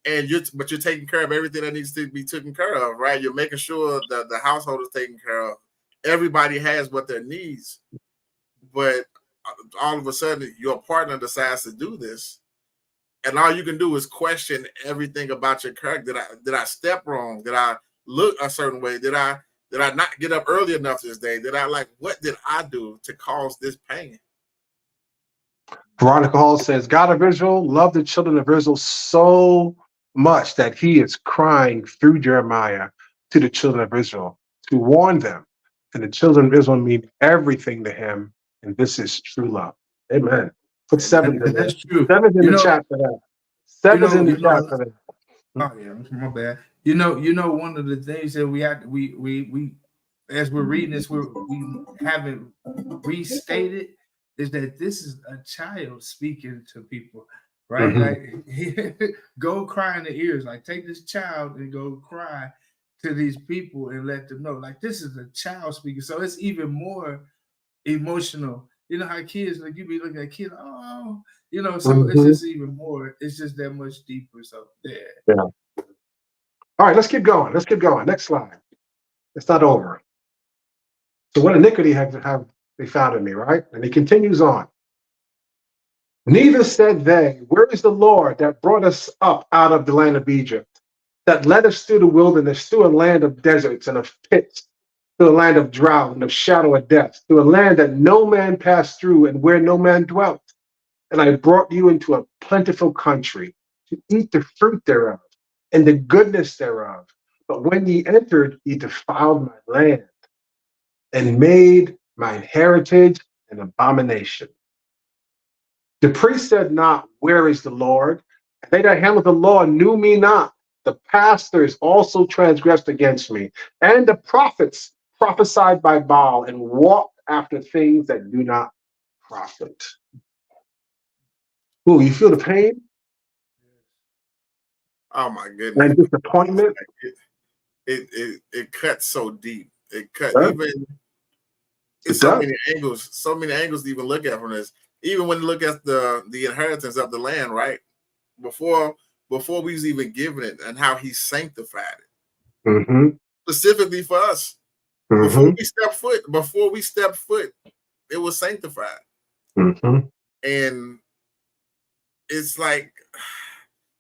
and you're taking care of everything that needs to be taken care of, right? You're making sure that the household is taken care of. Everybody has what their needs, but all of a sudden your partner decides to do this, and all you can do is question everything about your character. Did I step wrong? Did I look a certain way? Did I not get up early enough this day? What did I do to cause this pain?
Veronica Hall says, God of Israel loved the children of Israel so much that he is crying through Jeremiah to the children of Israel to warn them. And the children of Israel mean everything to him. And this is true love. Amen. Put seven in there.
That's true.
Seven's in the chat for that. Seven's in the chat for that.
Oh yeah, my bad. You know, one of the things that we have, we as we're reading this, we haven't restated is that this is a child speaking to people, right? Like, go cry in the ears. Like, take this child and go cry to these people and let them know. Like, this is a child speaking, so it's even more emotional. You know how kids, like, you be looking at kids, oh, you know, so it's just even more. It's just that much deeper. So yeah.
All right, let's keep going. Let's keep going. Next slide. It's not over. So what iniquity have they found in me, right? And he continues on. Neither said they, where is the Lord that brought us up out of the land of Egypt, that led us through the wilderness, through a land of deserts and of pits, through a land of drought and of shadow of death, through a land that no man passed through and where no man dwelt. And I brought you into a plentiful country to eat the fruit thereof and the goodness thereof. But when ye entered, ye defiled my land and made my heritage an abomination. The priest said not, where is the Lord? And they that handled the law knew me not. The pastors also transgressed against me, and the prophets prophesied by Baal and walked after things that do not profit. Ooh, you feel the pain?
Oh my goodness.
And disappointment?
It cuts so deep. It cut
It
many angles, to even look at from this. Even when you look at the inheritance of the land, right? Before we was even given it, and how he sanctified it. Specifically for us. Before we step foot, it was sanctified. And it's like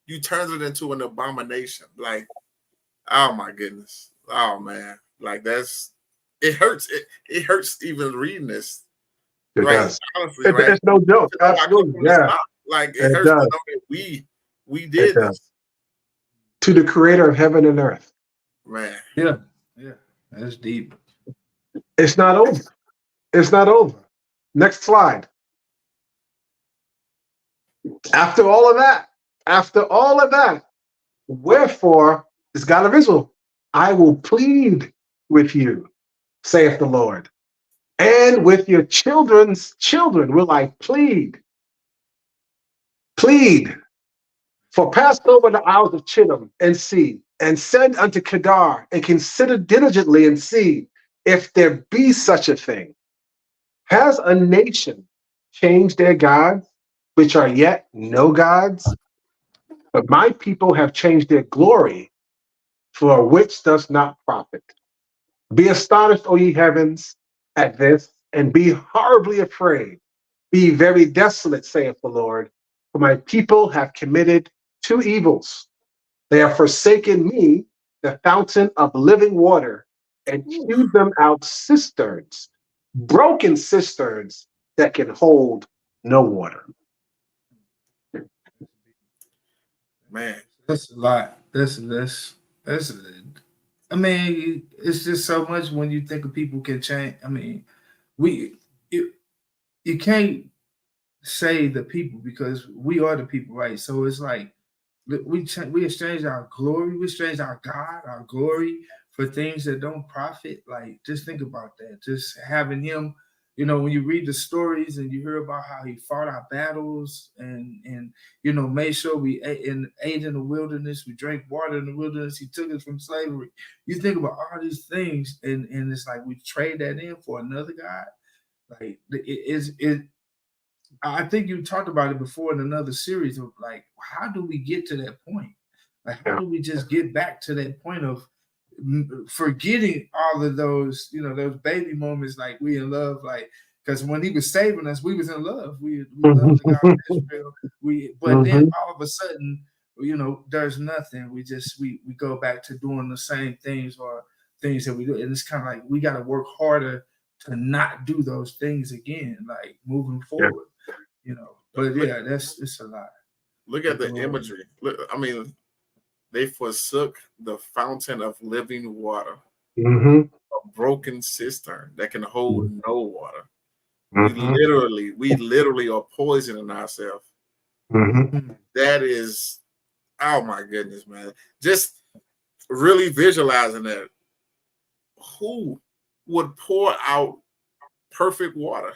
you turned it into an abomination. Like, oh my goodness. Oh man. Like, it hurts. It hurts even reading this.
It does. Honestly, it's no joke. Absolutely. Yeah.
Like, it hurts to know that we did this.
To the creator of heaven and earth.
Man.
Yeah. That's deep.
It's not over. It's not over. Next slide. After all of that, wherefore is God of Israel, I will plead with you, saith the Lord, and with your children's children will I plead. For pass over the isles of Chittim and see, and send unto Kedar, and consider diligently and see if there be such a thing. Has a nation changed their gods, which are yet no gods? But my people have changed their glory, for which does not profit. Be astonished, O ye heavens, at this, and be horribly afraid. Be very desolate, saith the Lord, for my people have committed two evils. They have forsaken me, the fountain of living water, and hewed them out cisterns, broken cisterns that can hold no water.
Man,
that's a lot. That's I mean, it's just so much when you think of people can change. I mean, you can't say the people because we are the people, right? So it's like we exchange our glory, we exchange our God, our glory for things that don't profit. Like, just think about that. Just having him, you know, when you read the stories and you hear about how he fought our battles and you know, made sure we ate in the wilderness, we drank water in the wilderness, he took us from slavery. You think about all these things, and it's like we trade that in for another God. Like, I think you talked about it before in another series of, like, how do we get to that point? Like, how do we just get back to that point of forgetting all of those, you know, those baby moments, like we in love, like, because when he was saving us, we was in love. We loved the God of Israel. But then all of a sudden, there's nothing. We go back to doing the same things or things that we do, and it's kind of like we got to work harder to not do those things again, like moving forward. But yeah, it's a lot.
Look at the imagery. Look, I mean, they forsook the fountain of living water, a broken cistern that can hold no water. We literally are poisoning ourselves. That is, oh my goodness, man. Just really visualizing that. Who would pour out perfect water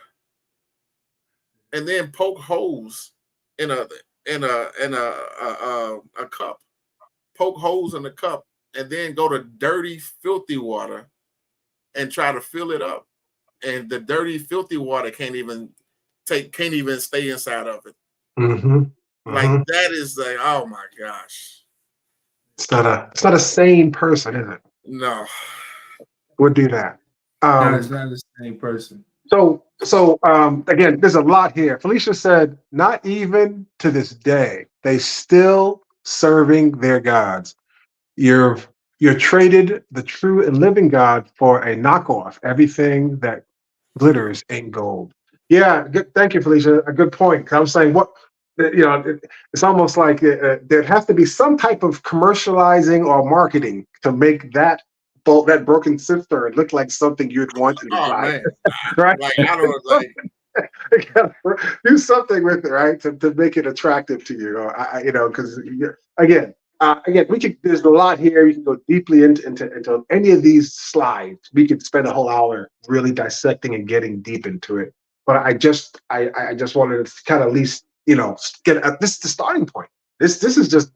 and then poke holes in a cup, poke holes in the cup, and then go to dirty, filthy water and try to fill it up, and the dirty, filthy water can't even stay inside of it. Like that is like, oh my gosh,
it's not a sane person, is it?
No,
would do that.
No, it's not the same person.
So again, there's a lot here. Felicia said, not even to this day, they still serving their gods. You've traded the true and living God for a knockoff. Everything that glitters ain't gold. Yeah, good. Thank you, Felicia. A good point. I'm saying it's almost like there has to be some type of commercializing or marketing to make that broken cistern look like something you'd want to buy.
Man.
Right?
Like I don't like.
Do something with it, right, to make it attractive to you. Because again, we could. There's a lot here. You can go deeply into any of these slides. We could spend a whole hour really dissecting and getting deep into it. But I just wanted to kind of at least get this is the starting point. This is just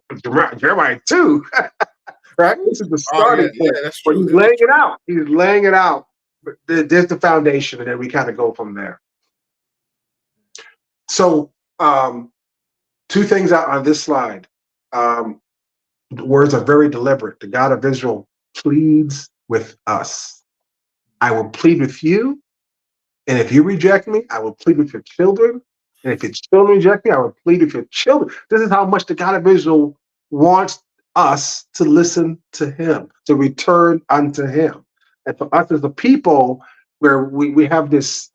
Jeremiah 2, right? This is the starting point.
Yeah, that's true.
But he's laying it out. He's laying it out. But there's the foundation, and then we kind of go from there. So, two things out on this slide. The words are very deliberate. The God of Israel pleads with us. I will plead with you, and if you reject me, I will plead with your children. And if your children reject me, I will plead with your children. This is how much the God of Israel wants us to listen to him, to return unto him. And for us as a people, where we have this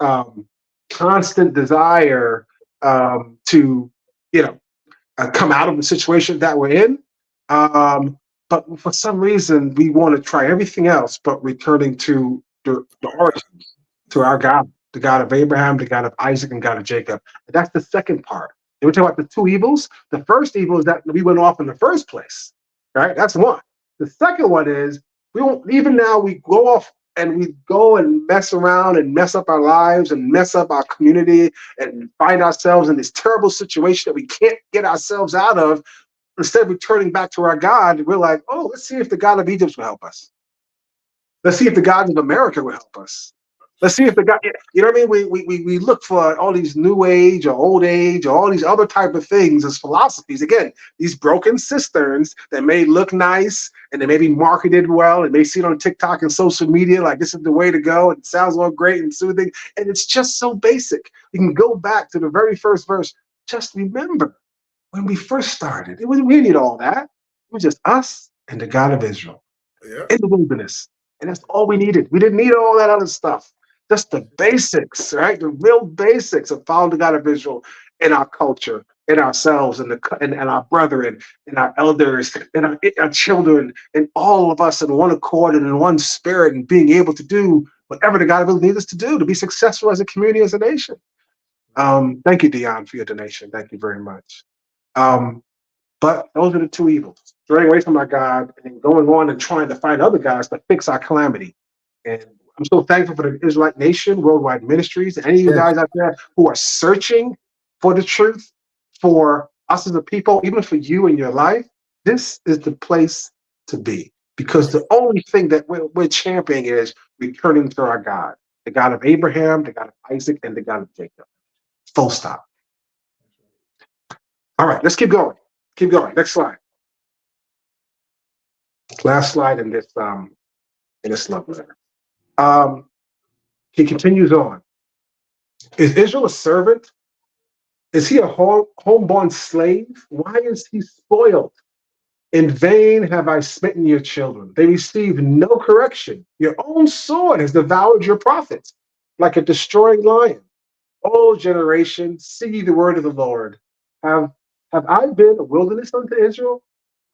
constant desire to, come out of the situation that we're in. But for some reason, we want to try everything else but returning to the origins, to our God, the God of Abraham, the God of Isaac, and God of Jacob. And that's the second part. And we talk about the two evils. The first evil is that we went off in the first place, right? That's one. The second one is even now we go off and we go and mess around and mess up our lives and mess up our community and find ourselves in this terrible situation that we can't get ourselves out of. Instead of returning back to our God, we're like, oh, let's see if the God of Egypt will help us. Let's see if the gods of America will help us. Let's see if the God, what I mean? We look for all these new age or old age or all these other type of things as philosophies. Again, these broken cisterns that may look nice and they may be marketed well and may see it on TikTok and social media like this is the way to go. It sounds all great and soothing. And it's just so basic. You can go back to the very first verse. Just remember when we first started, we didn't need all that. It was just us and the God of Israel in the wilderness. And that's all we needed. We didn't need all that other stuff. Just the basics, right? The real basics of following the God of Israel in our culture, in ourselves, and our brethren, and our elders, and our children, and all of us in one accord and in one spirit, and being able to do whatever the God of Israel needs us to do to be successful as a community, as a nation. Thank you, Dion, for your donation. Thank you very much. But those are the two evils: straying away from our God and going on and trying to find other gods to fix our calamity. And I'm so thankful for the Israelite nation, worldwide ministries, and any of you guys out there who are searching for the truth, for us as a people, even for you in your life. This is the place to be, because the only thing that we're championing is returning to our God, the God of Abraham, the God of Isaac, and the God of Jacob. Full stop. All right, let's keep going. Keep going. Next slide. Last slide in this love letter. He continues on. Is Israel a servant? Is he a homeborn slave? Why is he spoiled? In vain have I smitten your children. They receive no correction. Your own sword has devoured your prophets like a destroying lion. O generation, see the word of the Lord. Have I been a wilderness unto Israel,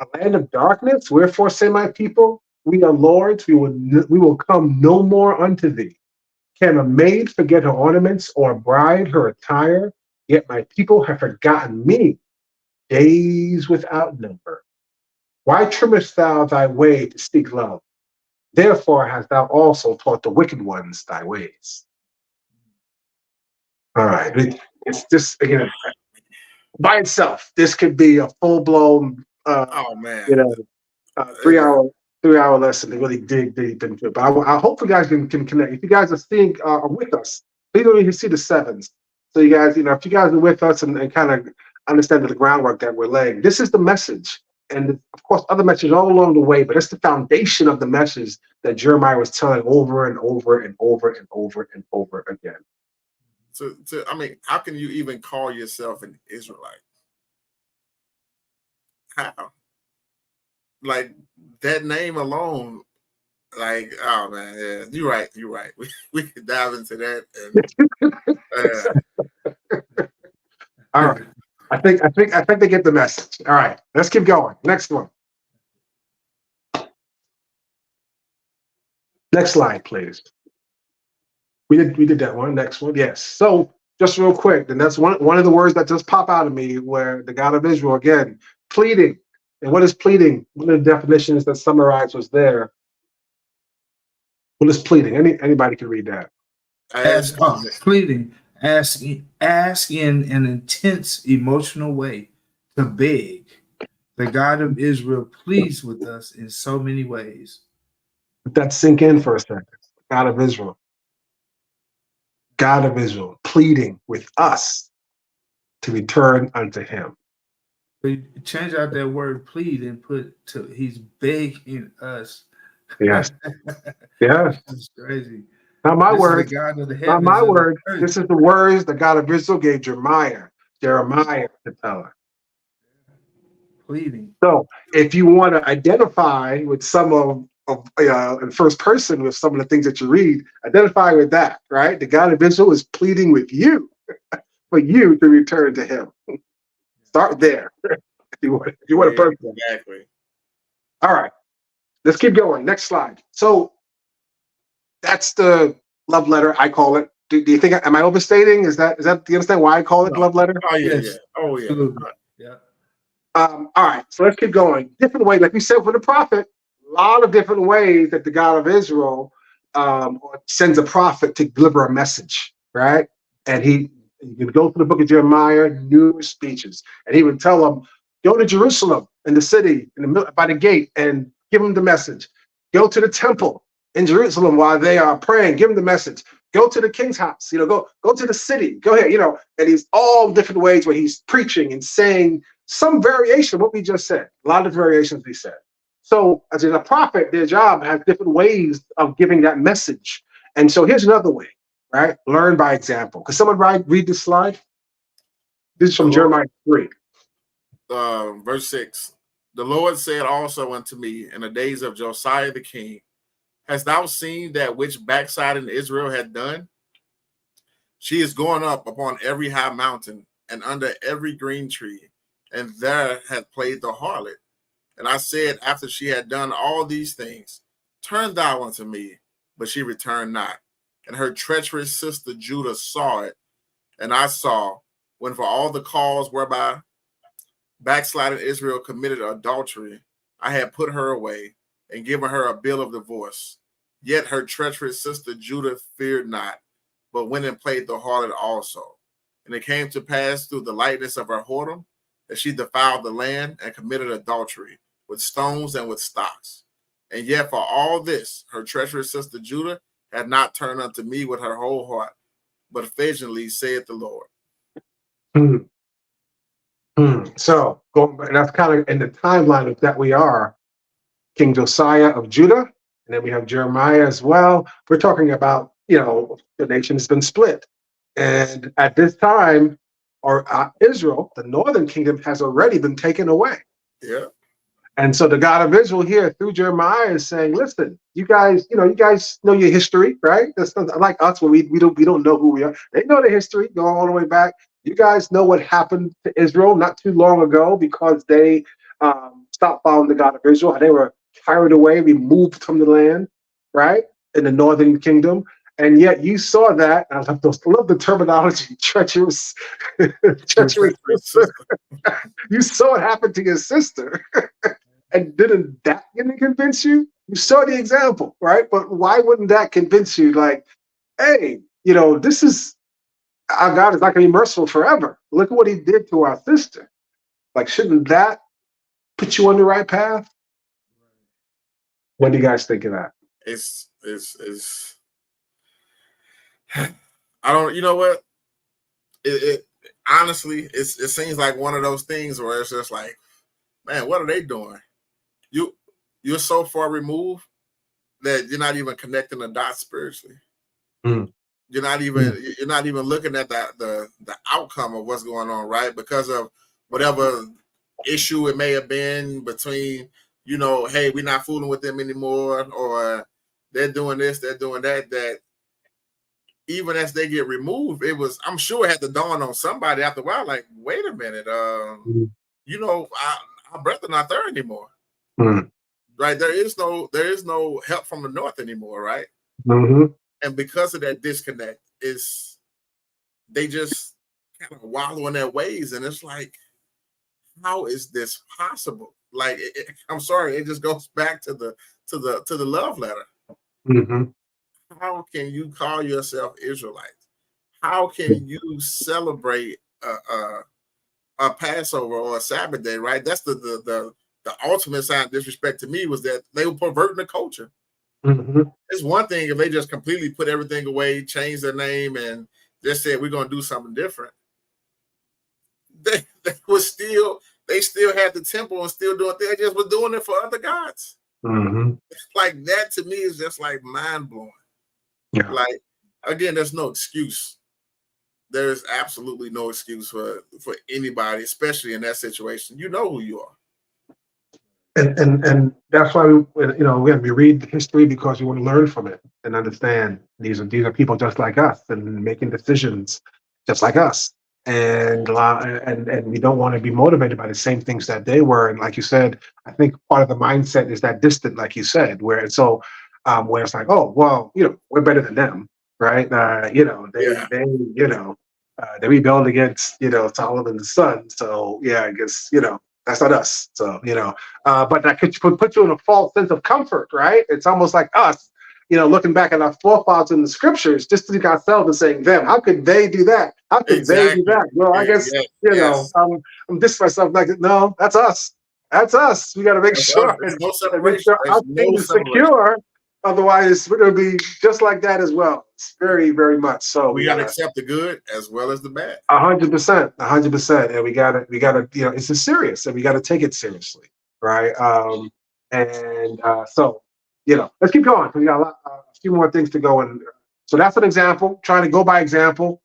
a land of darkness? Wherefore say my people, we are lords, we will come no more unto thee. Can a maid forget her ornaments, or a bride her attire? Yet my people have forgotten me, days without number. Why trimmest thou thy way to seek love? Therefore hast thou also taught the wicked ones thy ways. All right. It's just, again, by itself, this could be a full-blown,
Oh man.
you know, 3 hour lesson to really dig deep into it. But I hope you guys can connect. If you guys are seeing are with us, please don't even see the sevens. So you guys, if you guys are with us and kind of understand the groundwork that we're laying, this is the message. And of course, other messages all along the way, but it's the foundation of the message that Jeremiah was telling over and over and over and over and over again.
I mean, how can you even call yourself an Israelite? How? Like that name alone, like, oh man, yeah, you're right. We could dive into that. And,
all right, I think they get the message. All right, let's keep going. Next one. Next slide, please. We did that one. Next one, yes. So just real quick, and that's one of the words that just pop out of me, where the God of Israel again pleading. And what is pleading? One of the definitions that summarized was there. What is pleading? Anybody can read that.
Pleading, ask in an intense emotional way to beg. The God of Israel pleads with us in so many ways.
Let that sink in for a second. God of Israel. God of Israel pleading with us to return unto him.
So you change out that word plead and put to he's begging us.
Yes. Yes.
That's crazy.
Not my word. Not my word. This is the words the God of Israel gave Jeremiah to tell her.
Pleading.
So if you want to identify with some of in first person with some of the things that you read, identify with that, right? The God of Israel is pleading with you for you to return to him. Start there. if you want to person.
Exactly.
All right. Let's keep going. Next slide. So that's the love letter, I call it. Do you think, am I overstating? Is that, do you understand why I call it love letter?
Oh, yeah, yes. Oh, yeah.
Yeah.
All right, so let's keep going. Different ways, like we said for the prophet, a lot of different ways that the God of Israel sends a prophet to deliver a message, right? And you would go through the book of Jeremiah, numerous speeches, and he would tell them, go to Jerusalem in the city, by the gate, and give them the message. Go to the temple in Jerusalem while they are praying, give them the message. Go to the king's house, go to the city, go here, and he's all different ways where he's preaching and saying some variation of what we just said, a lot of variations we said. So as a prophet, their job has different ways of giving that message. And so here's another way, right? Learn by example. Could someone read this slide? This is from Jeremiah 3.
Verse 6. The Lord said also unto me in the days of Josiah the king, hast thou seen that which backsliding Israel had done? She is going up upon every high mountain and under every green tree, and there hath played the harlot. And I said, after she had done all these things, turn thou unto me, but she returned not. And her treacherous sister Judah saw it, and I saw, when for all the cause whereby backsliding Israel committed adultery, I had put her away and given her a bill of divorce. Yet her treacherous sister Judah feared not, but went and played the harlot also. And it came to pass through the lightness of her whoredom that she defiled the land and committed adultery with stones and with stocks. And yet for all this, her treacherous sister Judah had not turned unto me with her whole heart, but occasionally saith the Lord.
So that's kind of in the timeline of that we are King Josiah of Judah, and then we have Jeremiah as well. We're talking about, the nation has been split. And at this time, Israel, the northern kingdom, has already been taken away.
Yeah.
And so the God of Israel here through Jeremiah is saying, listen, you guys know your history, right? That's not like us where we don't know who we are. They know the history, go all the way back. You guys know what happened to Israel not too long ago because they stopped following the God of Israel. They were carried away, removed from the land, right? In the northern kingdom. And yet you saw that. I love the terminology, treacherous, treacherous sister. You saw it happen to your sister. And didn't that convince you? You saw the example, right? But why wouldn't that convince you? Like, hey, this is our God is not going to be merciful forever. Look at what He did to our sister. Like, shouldn't that put you on the right path? What do you guys think of that?
It's I don't. You know what? It honestly, it seems like one of those things where it's just like, man, what are they doing? You're so far removed that you're not even connecting the dots spiritually.
Mm.
You're not even looking at the outcome of what's going on, right? Because of whatever issue it may have been between, hey, we're not fooling with them anymore, or they're doing this, they're doing that. That even as they get removed, I'm sure it had to dawn on somebody after a while, like, wait a minute, our breath are not there anymore.
Mm.
Right, there is no help from the north anymore, right?
Mm-hmm.
And because of that disconnect, they just kind of wallow in their ways, and it's like, how is this possible? Like, I'm sorry, it just goes back to the love letter.
Mm-hmm.
How can you call yourself Israelite? How can you celebrate a Passover or a Sabbath day? Right, that's the ultimate sign of disrespect to me, was that they were perverting the culture.
Mm-hmm.
It's one thing if they just completely put everything away, change their name, and just said we're going to do something different. They still had the temple and still doing things. They just was doing it for other gods.
Mm-hmm.
Like, that to me is just like mind blowing.
Yeah.
Like, again, there's no excuse. There's absolutely no excuse for anybody, especially in that situation. You know who you are.
And that's why we read history because we want to learn from it and understand these are people just like us and making decisions just like us, and we don't want to be motivated by the same things that they were. And like you said, I think part of the mindset is that distant, like you said, where it's like, oh well, we're better than them, right? They rebelled against Solomon the son, so yeah, I guess that's not us. So, but that could put you in a false sense of comfort, right? It's almost like us, looking back at our forefathers in the scriptures, just to ourselves and saying, them, how could they do that? How could they do that? Well, I guess,
yes.
I'm dissing myself like, no, that's us. That's us. We got to make sure
there's no
and make
separation.
sure our
There's
thing
no
is
separation.
secure. Otherwise, we're going to be just like that as well. It's very, very much so.
We got to accept the good as well as the bad.
100%, 100%, and we gotta, it's serious, and we gotta take it seriously, right? So, let's keep going. We got a few more things to go, and so that's an example. Trying to go by example.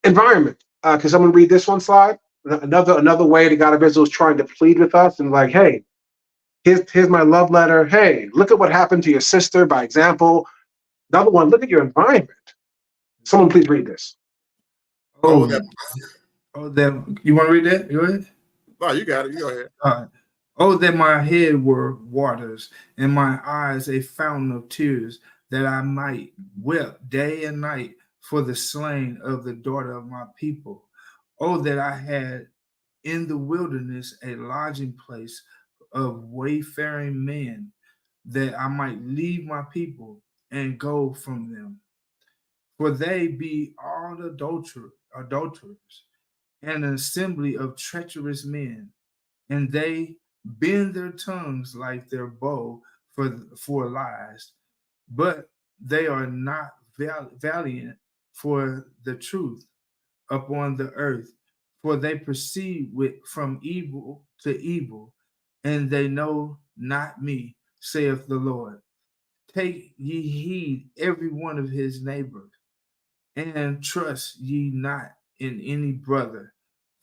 Environment. Can someone read this one slide? Another way the God of Israel is trying to plead with us, and like, hey, here's my love letter. Hey, look at what happened to your sister. By example, another one. Look at your environment. Someone please read this.
That you want to read that? Go ahead.
No, you got it. You go ahead.
Oh, that my head were waters and my eyes a fountain of tears, that I might weep day and night for the slain of the daughter of my people. Oh, that I had in the wilderness a lodging place of wayfaring men, that I might leave my people and go from them. For they be all adulterers, and an assembly of treacherous men, and they bend their tongues like their bow for lies, but they are not valiant for the truth upon the earth, for they proceed from evil to evil, and they know not me, saith the Lord. Take ye heed every one of his neighbors, and trust ye not in any brother,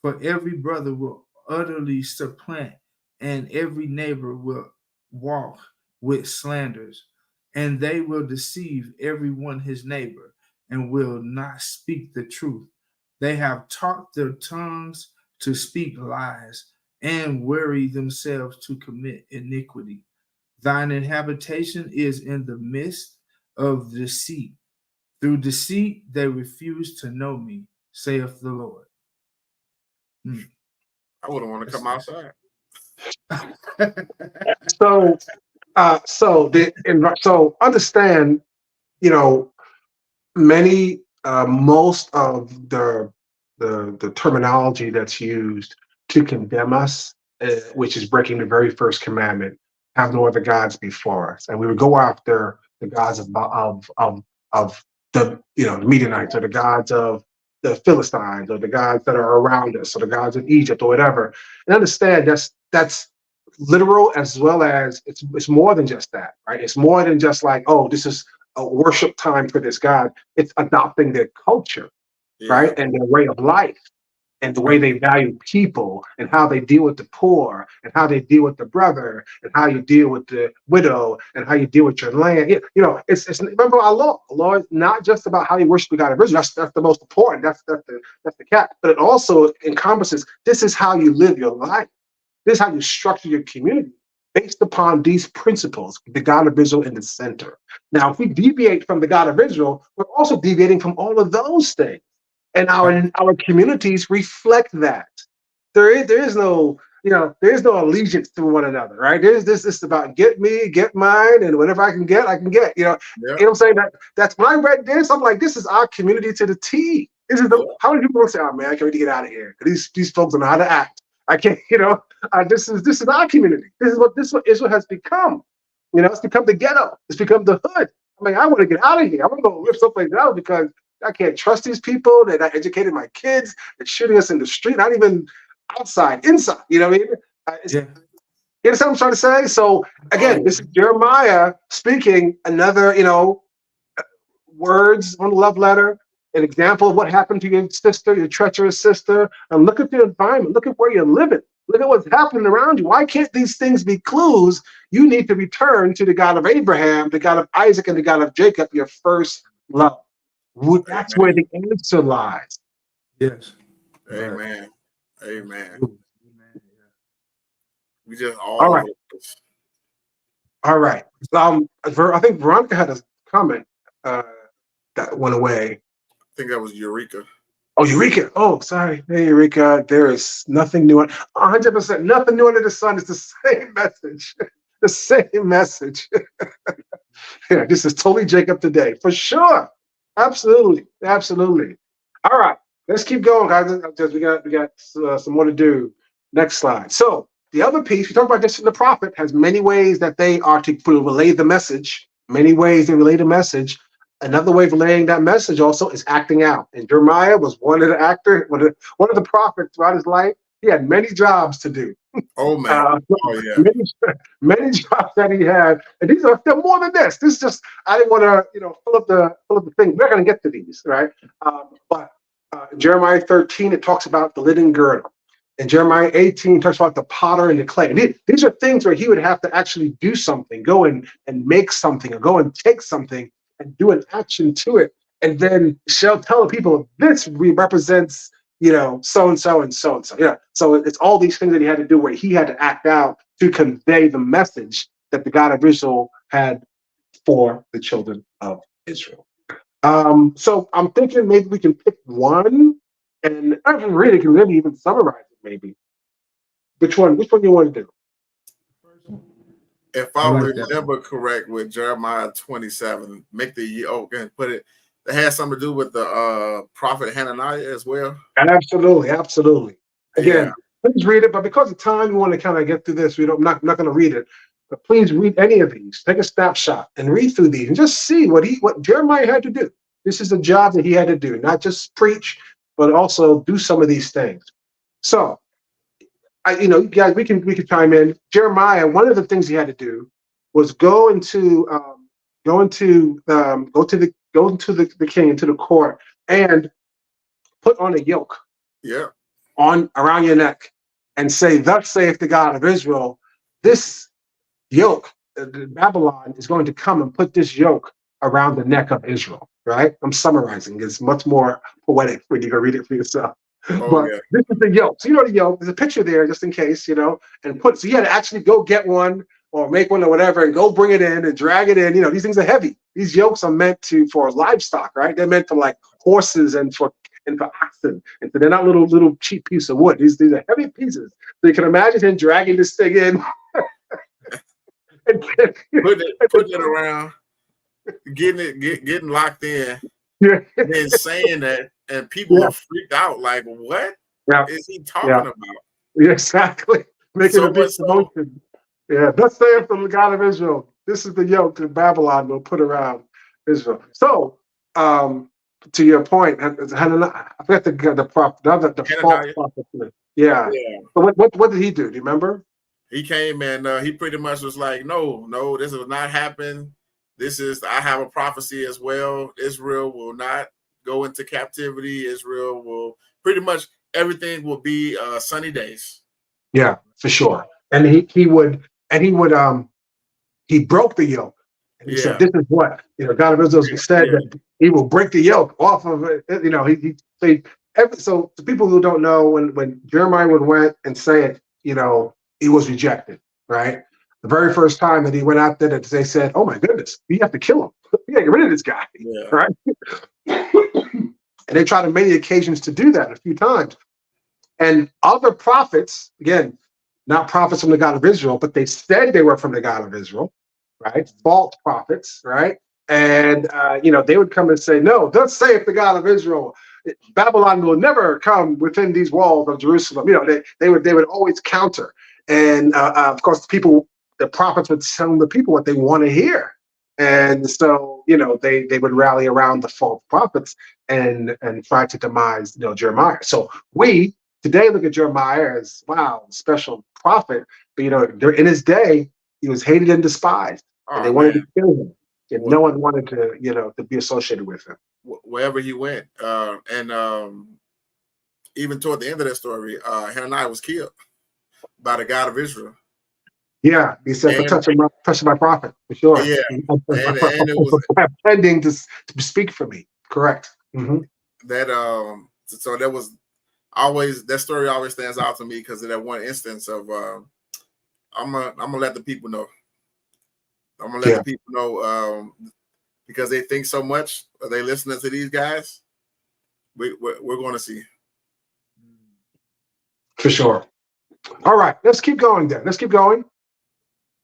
for every brother will utterly supplant, and every neighbor will walk with slanders, and they will deceive every one his neighbor, and will not speak the truth. They have taught their tongues to speak lies, and weary themselves to commit iniquity. Thine habitation is in the midst of deceit. Through deceit they refuse to know me, saith the Lord.
I wouldn't want to come outside.
So understand, most of the terminology that's used to condemn us, which is breaking the very first commandment, have no other gods before us, and we would go after the gods of the Midianites, or the gods of the Philistines, or the gods that are around us, or the gods of Egypt, or whatever. And understand that's literal, as well as it's more than just that, right? It's more than just like, oh, this is a worship time for this God. It's adopting their culture, right? And their way of life, and the way they value people, and how they deal with the poor, and how they deal with the brother, and how you deal with the widow, and how you deal with your land. It's remember our law. The law is not just about how you worship the God of Israel. That's the most important. That's the cap. But it also encompasses, this is how you live your life. This is how you structure your community, based upon these principles, the God of Israel in the center. Now, if we deviate from the God of Israel, we're also deviating from all of those things. And our communities reflect that. There is no, there is no allegiance to one another, right? This is about get me, get mine, and whatever I can get, I can get. You know what I'm saying? That's when I read this, I'm like, this is our community to the T. This is how many people say, oh man, I can't wait to get out of here. These folks don't know how to act. I can't, this is our community. This is what Israel has become. It's become the ghetto. It's become the hood. I mean, I want to get out of here. I want to go live someplace else, because I can't trust these people. They're not educating my kids. They're shooting us in the street, not even outside, inside. You know what I mean? You understand what I'm trying to say? So again, this is Jeremiah speaking another, words on the love letter, an example of what happened to your sister, your treacherous sister. And look at the environment. Look at where you're living. Look at what's happening around you. Why can't these things be clues? You need to return to the God of Abraham, the God of Isaac, and the God of Jacob, your first love. That's where the answer lies.
Yes.
Amen. Amen. We just all right.
All right. I think Veronica had a comment that went away.
I think that was Eureka.
Oh, Eureka. Oh, sorry. Hey, Eureka. There is nothing new. 100%. Nothing new under the sun. It's the same message. The same message. Yeah, this is totally Jacob today. For sure. Absolutely. Absolutely. All right. Let's keep going, guys, because we got some more to do. Next slide. So the other piece, we talk about this in the prophet, has many ways that they are to relay the message. Many ways they relay the message. Another way of relaying that message also is acting out. And Jeremiah was one of the prophets throughout his life. He had many jobs to do.
Oh man!
Many jobs that he had, and these are still more than this. This is just, I didn't want to fill up the thing. We're going to get to these, right? But Jeremiah 13, it talks about the linen girdle. And Jeremiah 18 talks about the potter and the clay. And these are things where he would have to actually do something, go and make something, or go and take something and do an action to it, and then shall tell the people, this represents, so and so and so and so. Yeah. So it's all these things that he had to do, where he had to act out to convey the message that the God of Israel had for the children of Israel. So I'm thinking maybe we can pick one, and I can really even summarize it. Maybe which one you want to do?
If I remember correct, with Jeremiah 27, make the year. Put it. It has something to do with the prophet Hananiah as well.
Absolutely. Again, please read it. But because of time, we want to kind of get through this. I'm not going to read it. But please read any of these. Take a snapshot and read through these, and just see what Jeremiah had to do. This is the job that he had to do, not just preach, but also do some of these things. So, guys, we can chime in. Jeremiah, one of the things he had to do was go to the king, into the court, and put on a yoke around your neck and say, thus saith the God of Israel, this yoke, Babylon is going to come and put this yoke around the neck of Israel, right? I'm summarizing. It's much more poetic when you go read it for yourself. But this is the yoke. So you know the yoke. There's a picture there just in case, you know, and so you had to actually go get one or make one or whatever and go bring it in and drag it in. You know, these things are heavy. These yokes are meant for livestock, right? They're meant for like horses and for oxen. And so they're not little cheap piece of wood. These are heavy pieces. So you can imagine him dragging this thing in.
Putting it around, getting locked in, and saying that, and people are freaked out. Like, what is he talking about?
Yeah, exactly. Making a big promotion. Yeah, thus saith the God of Israel. This is the yoke that Babylon will put around Israel. So, to your point, I forgot the false prophet. Yeah. So what did he do? Do you remember?
He came and he pretty much was like, no, this will not happen. I have a prophecy as well. Israel will not go into captivity. Israel will pretty much everything will be sunny days.
Yeah, for sure. And he broke the yoke. And he said, this is what, God of Israel said that he will break the yoke off of it. So to people who don't know, when Jeremiah went and say it, he was rejected, right? The very first time that he went out there, that they said, "Oh my goodness, we have to kill him. We gotta get rid of this guy," right? And they tried on many occasions to do that a few times. And other prophets, again, not prophets from the God of Israel, but they said they were from the God of Israel, right? False prophets, right? And they would come and say, "No, thus saith the God of Israel, Babylon will never come within these walls of Jerusalem." They would always counter. And of course, the prophets would tell the people what they want to hear. And so, they would rally around the false prophets and try to demise, Jeremiah. So we today look at Jeremiah as, wow, special prophet. But, in his day, he was hated and despised. And they wanted to kill him. And no one wanted to, to be associated with him.
Wherever he went. And even toward the end of that story, Hananiah was killed by the God of Israel.
Yeah, he said, for touching my prophet, for sure.
Yeah, and it was
pending to speak for me. Correct. Mm-hmm.
So that was always, that story always stands out to me because of that one instance of I'm gonna let the people know. I'm gonna let the people know because they think so much. Are they listening to these guys? We're going to see.
For sure. All right, let's keep going then. Let's keep going.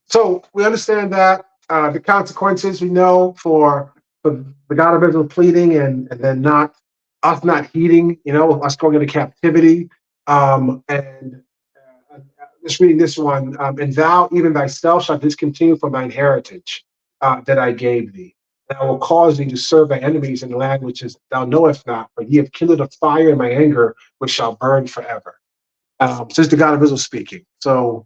So we understand that the consequences we know for the God of Israel pleading and then us not heeding, us going into captivity. And just reading this one, and thou even thyself shalt discontinue from thine heritage that I gave thee. And I will cause thee to serve thy enemies in the land which is thou knowest not, for ye have kindled a fire in my anger, which shall burn forever. So this is the God of Israel speaking. So,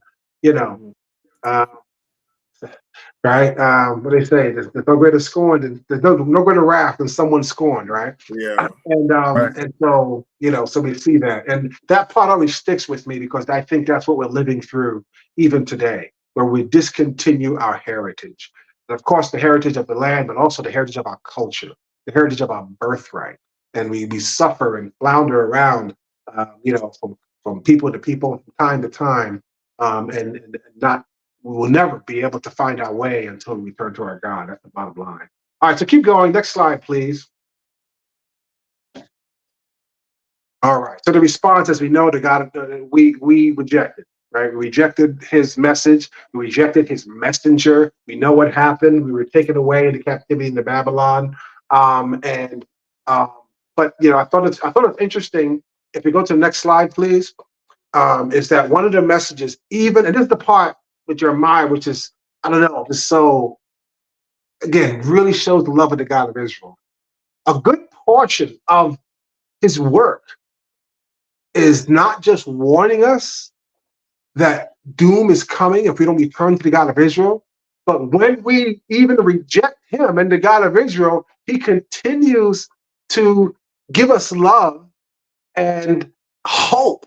right? What they say, there's no greater scorn, there's no greater wrath than someone scorned, right?
Yeah.
And and so, so we see that. And that part always sticks with me because I think that's what we're living through even today, where we discontinue our heritage. And of course, the heritage of the land, but also the heritage of our culture, the heritage of our birthright. And we suffer and flounder around, from people to people, from time to time, and not. We will never be able to find our way until we return to our God. That's the bottom line. All right, so keep going. Next slide, please. All right. So the response, as we know, to God, we rejected, right? We rejected his message. We rejected his messenger. We know what happened. We were taken away into captivity into Babylon. But I thought it's interesting. If we go to the next slide, please, is that one of the messages, and this is the part with Jeremiah, which is, I don't know, just so, again, really shows the love of the God of Israel. A good portion of his work is not just warning us that doom is coming if we don't return to the God of Israel, but when we even reject him and the God of Israel, he continues to give us love and hope,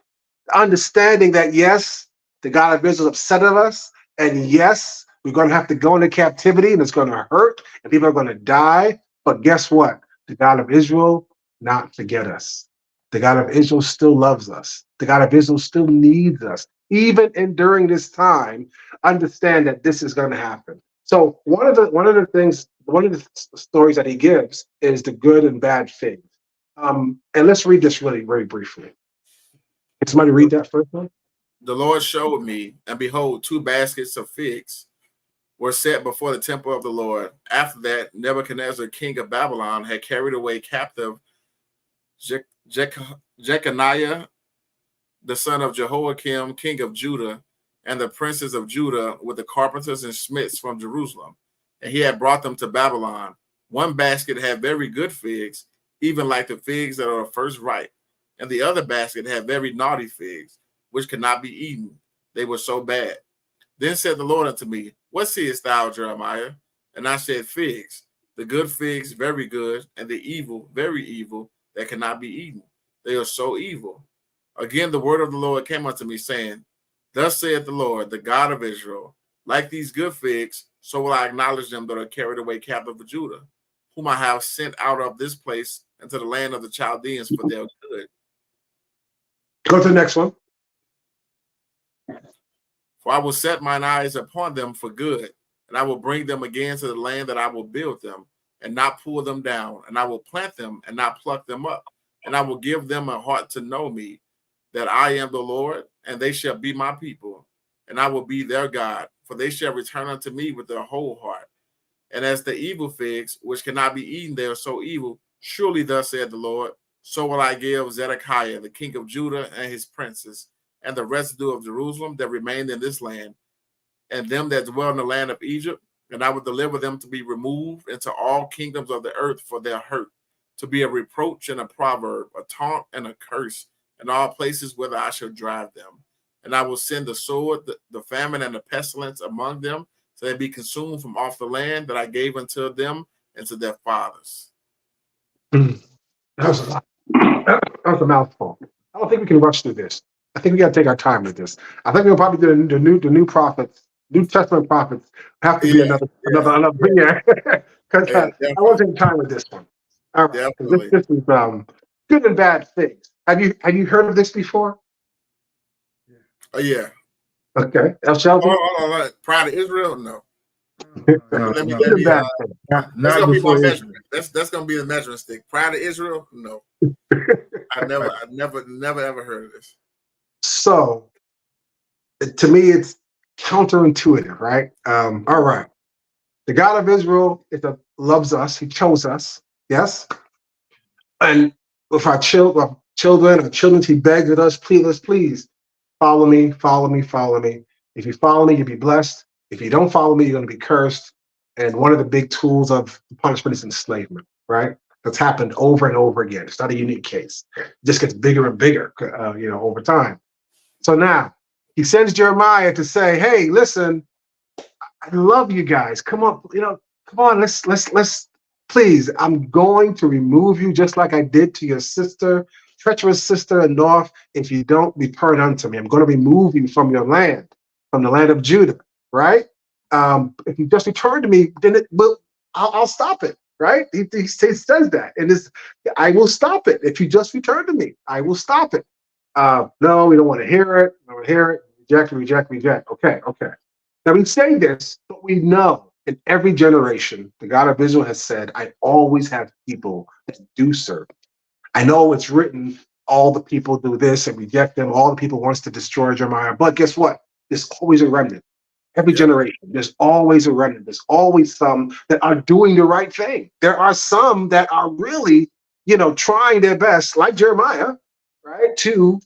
understanding that yes, the God of Israel is upset at us, and yes, we're going to have to go into captivity, and it's going to hurt, and people are going to die. But guess what? The God of Israel not forget us. The God of Israel still loves us. The God of Israel still needs us. Even during this time, understand that this is going to happen. So one of the stories that he gives is the good and bad figs. And let's read this really, very briefly. Can somebody read that first one?
The Lord showed me, and behold, 2 baskets of figs were set before the temple of the Lord. After that, Nebuchadnezzar, king of Babylon, had carried away captive Jeconiah, the son of Jehoiakim, king of Judah, and the princes of Judah with the carpenters and smiths from Jerusalem. And he had brought them to Babylon. 1 basket had very good figs, even like the figs that are first ripe. And the other basket had very naughty figs, which could not be eaten. They were so bad. Then said the Lord unto me, What seest thou, Jeremiah? And I said, Figs, the good figs very good, and the evil very evil, that cannot be eaten. They are so evil. Again, the word of the Lord came unto me, saying, Thus saith the Lord, the God of Israel, like these good figs, so will I acknowledge them that are carried away captive of Judah, whom I have sent out of this place into the land of the Chaldeans for their good.
Go to the next one.
For I will set mine eyes upon them for good, and I will bring them again to the land that I will build them, and not pull them down, and I will plant them and not pluck them up, and I will give them a heart to know me, that I am the Lord, and they shall be my people, and I will be their God, for they shall return unto me with their whole heart. And as the evil figs, which cannot be eaten, they are so evil, surely thus saith the Lord, so will I give Zedekiah, the king of Judah, and his princes, and the residue of Jerusalem that remained in this land, and them that dwell in the land of Egypt, and I will deliver them to be removed into all kingdoms of the earth for their hurt, to be a reproach and a proverb, a taunt and a curse, in all places whither I shall drive them. And I will send the sword, the famine, and the pestilence among them, so they be consumed from off the land that I gave unto them and to their fathers.
That was a lot. That was a mouthful. I don't think we can rush through this. I think we got to take our time with this. I think we'll probably do the new prophets, New Testament prophets have to be another because I want to take time with this one. All right, this is good and bad things. Have you heard of this before?
Oh yeah.
Okay, Shelby.
Hold on. Pride of Israel? No. Let me that's gonna be my measurement. That's gonna be the measuring stick. Pride of Israel? No. I never ever heard of this.
So to me, it's counterintuitive, right? All right. The God of Israel loves us. He chose us. Yes. And with our children, he begs at us, please follow me, follow me, follow me. If you follow me, you'll be blessed. If you don't follow me, you're going to be cursed. And one of the big tools of punishment is enslavement, right? That's happened over and over again. It's not a unique case. It just gets bigger and bigger, over time. So now he sends Jeremiah to say, hey, listen, I love you guys. Come on, come on, let's please. I'm going to remove you just like I did to your sister, treacherous sister in north. If you don't return unto me, I'm going to remove you from your land, from the land of Judah, right? If you just return to me, then I'll stop it, right? He says that, and I will stop it. If you just return to me, I will stop it. No, we don't want to hear it. We don't want to hear it. Reject. Okay. Now we say this, but we know in every generation, the God of Israel has said, I always have people that do serve. I know it's written, all the people do this and reject them. All the people wants to destroy Jeremiah. But guess what? There's always a remnant. Every generation, there's always a remnant. There's always some that are doing the right thing. There are some that are really, trying their best, like Jeremiah, right, to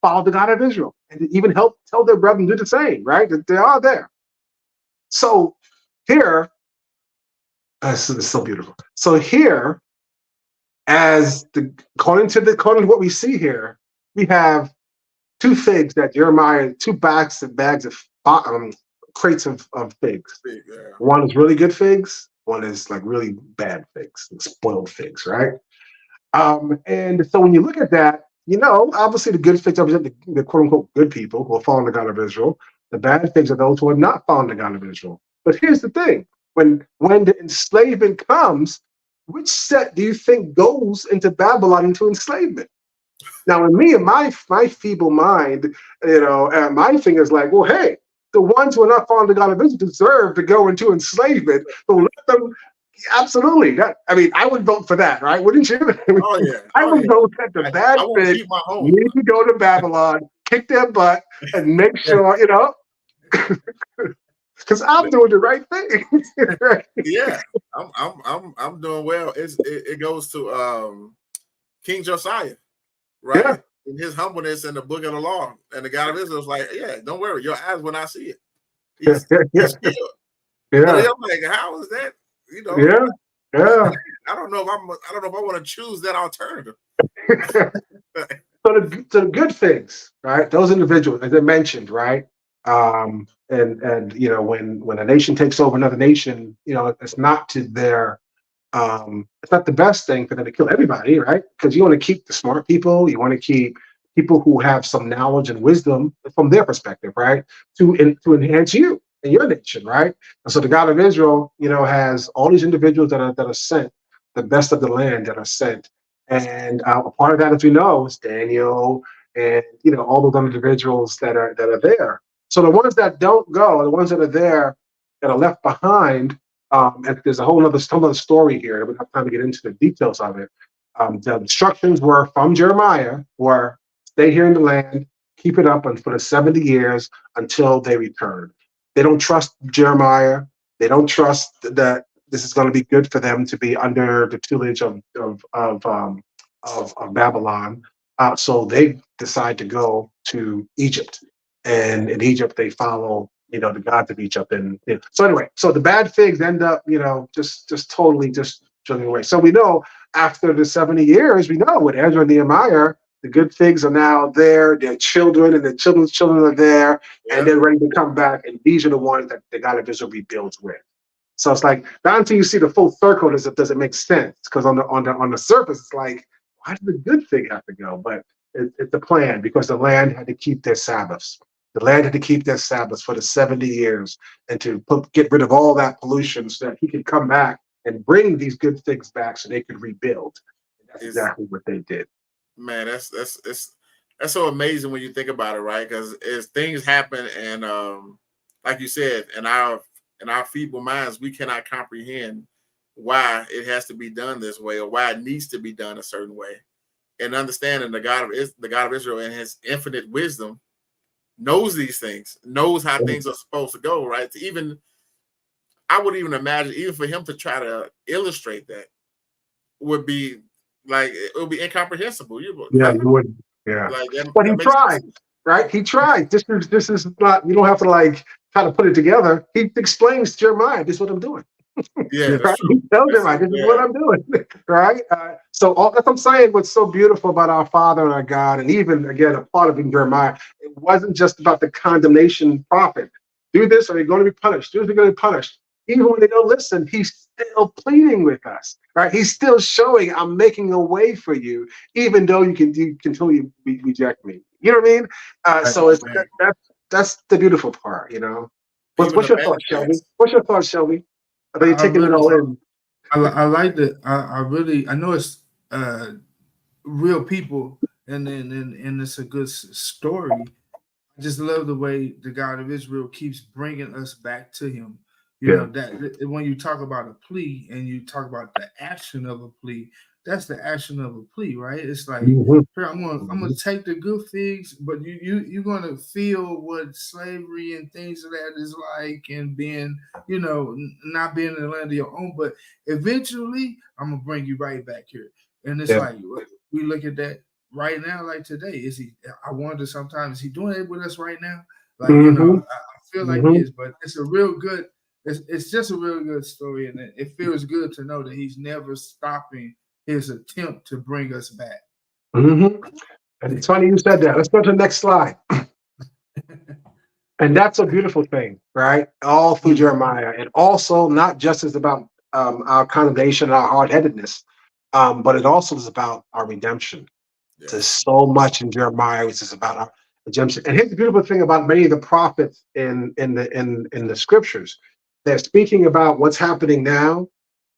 follow the God of Israel and even help tell their brethren to do the same, right? That they are there. So here, this is so beautiful. So here, according to what we see here, we have 2 figs that Jeremiah, 2 bags of crates of figs.
Yeah.
One is really good figs. One is like really bad figs, spoiled figs, right? And so when you look at that, obviously the good figs represent the quote unquote good people who are following the God of Israel. The bad figs are those who are not following the God of Israel. But here's the thing: when the enslavement comes, which set do you think goes into Babylon into enslavement? Now, in me and my feeble mind, my thing is like, well, hey, the ones who are not following the God of Israel deserve to go into enslavement. So let them. Absolutely. I would vote for that, right? Wouldn't you?
Oh yeah.
I
Oh
would
yeah.
vote that the bad
I want to
figs
keep my home.
need to go to Babylon, kick their butt, and make sure, because I'm doing the right thing. Right?
Yeah, I'm doing well. It goes to King Josiah, right?
Yeah.
In his humbleness in the book of the law, and the God of Israel is like, yeah, don't worry, your eyes will not see it. He's skilled. But
Yeah.
I'm like, how is that?
Yeah. Yeah.
I don't know if I don't know if I want to choose that alternative.
So the good things, right? Those individuals, as I mentioned, right? And when a nation takes over another nation, it's not to their it's not the best thing for them to kill everybody, right? Because you want to keep the smart people, you want to keep people who have some knowledge and wisdom from their perspective, right? To enhance you and your nation, right? And so the God of Israel, has all these individuals that are sent, the best of the land that are sent, and a part of that, as we know, is Daniel and all those individuals that are there. So the ones that don't go, the ones that are there, that are left behind, and there's a whole other story here. We don't have time to get into the details of it. The instructions were from Jeremiah were stay here in the land, keep it up for the 70 years until they return. They don't trust Jeremiah. They don't trust that this is going to be good for them to be under the tutelage of Babylon. So they decide to go to Egypt, and in Egypt they follow the gods of Egypt. And so anyway, so the bad figs end up just totally just drilling away. So we know after the 70 years, we know with Ezra and Nehemiah, the good figs are now there, their children and their children's children are there, and they're ready to come back. And these are the ones that the God of Israel rebuilds with. So it's like not until you see the full circle does it make sense. Because on the surface, it's like, why did the good fig have to go? But it's a plan, because the land had to keep their Sabbaths. The land had to keep their Sabbaths for the 70 years and to get rid of all that pollution so that he could come back and bring these good things back so they could rebuild. And that's exactly what they did.
Man, that's so amazing when you think about it, right? Because as things happen, and like you said, in our feeble minds, we cannot comprehend why it has to be done this way or why it needs to be done a certain way. And understanding the God of Israel and his infinite wisdom knows these things, knows how things are supposed to go, right? I would even imagine, even for him to try to illustrate that would be like, it would be incomprehensible. You
would. Yeah. But he
that
tried, right? He tried. This is not, you don't have to try to put it together. He explains to Jeremiah, this is what I'm doing.
Yeah,
right? He tells Jeremiah, this is what I'm doing. Right? So all that I'm saying, what's so beautiful about our Father and our God, and even again, a part of in Jeremiah, it wasn't just about the condemnation prophet. Do this or you're going to be punished. Do this, you're going to be punished. Even when they don't listen, he's still pleading with us, right? He's still showing, I'm making a way for you, even though you continue to reject me. You know what I mean? So it's that's the beautiful part, What's your thought, Shelby? What's your thought, Shelby? I thought you're taking it all in.
I like that. I know it's real people, and it's a good story. I just love the way the God of Israel keeps bringing us back to Him. That when you talk about a plea and you talk about the action of a plea, that's the action of a plea, right? It's like, here, I'm gonna take the good figs, but you're gonna feel what slavery and things of that is like, and being, not being in the land of your own. But eventually, I'm gonna bring you right back here. And it's like we look at that right now, like today. I wonder sometimes, is he doing it with us right now? Like, I feel like he is, but it's a real good. It's just a really good story, and it feels good to know that he's never stopping his attempt to bring us back.
And it's funny you said that. Let's go to the next slide. And that's a beautiful thing, right? All through Jeremiah, and also not just as about our condemnation and our hard-headedness, but it also is about our redemption.
Yes.
There's so much in Jeremiah which is about our redemption. And here's the beautiful thing about many of the prophets in the scriptures. They're speaking about what's happening now.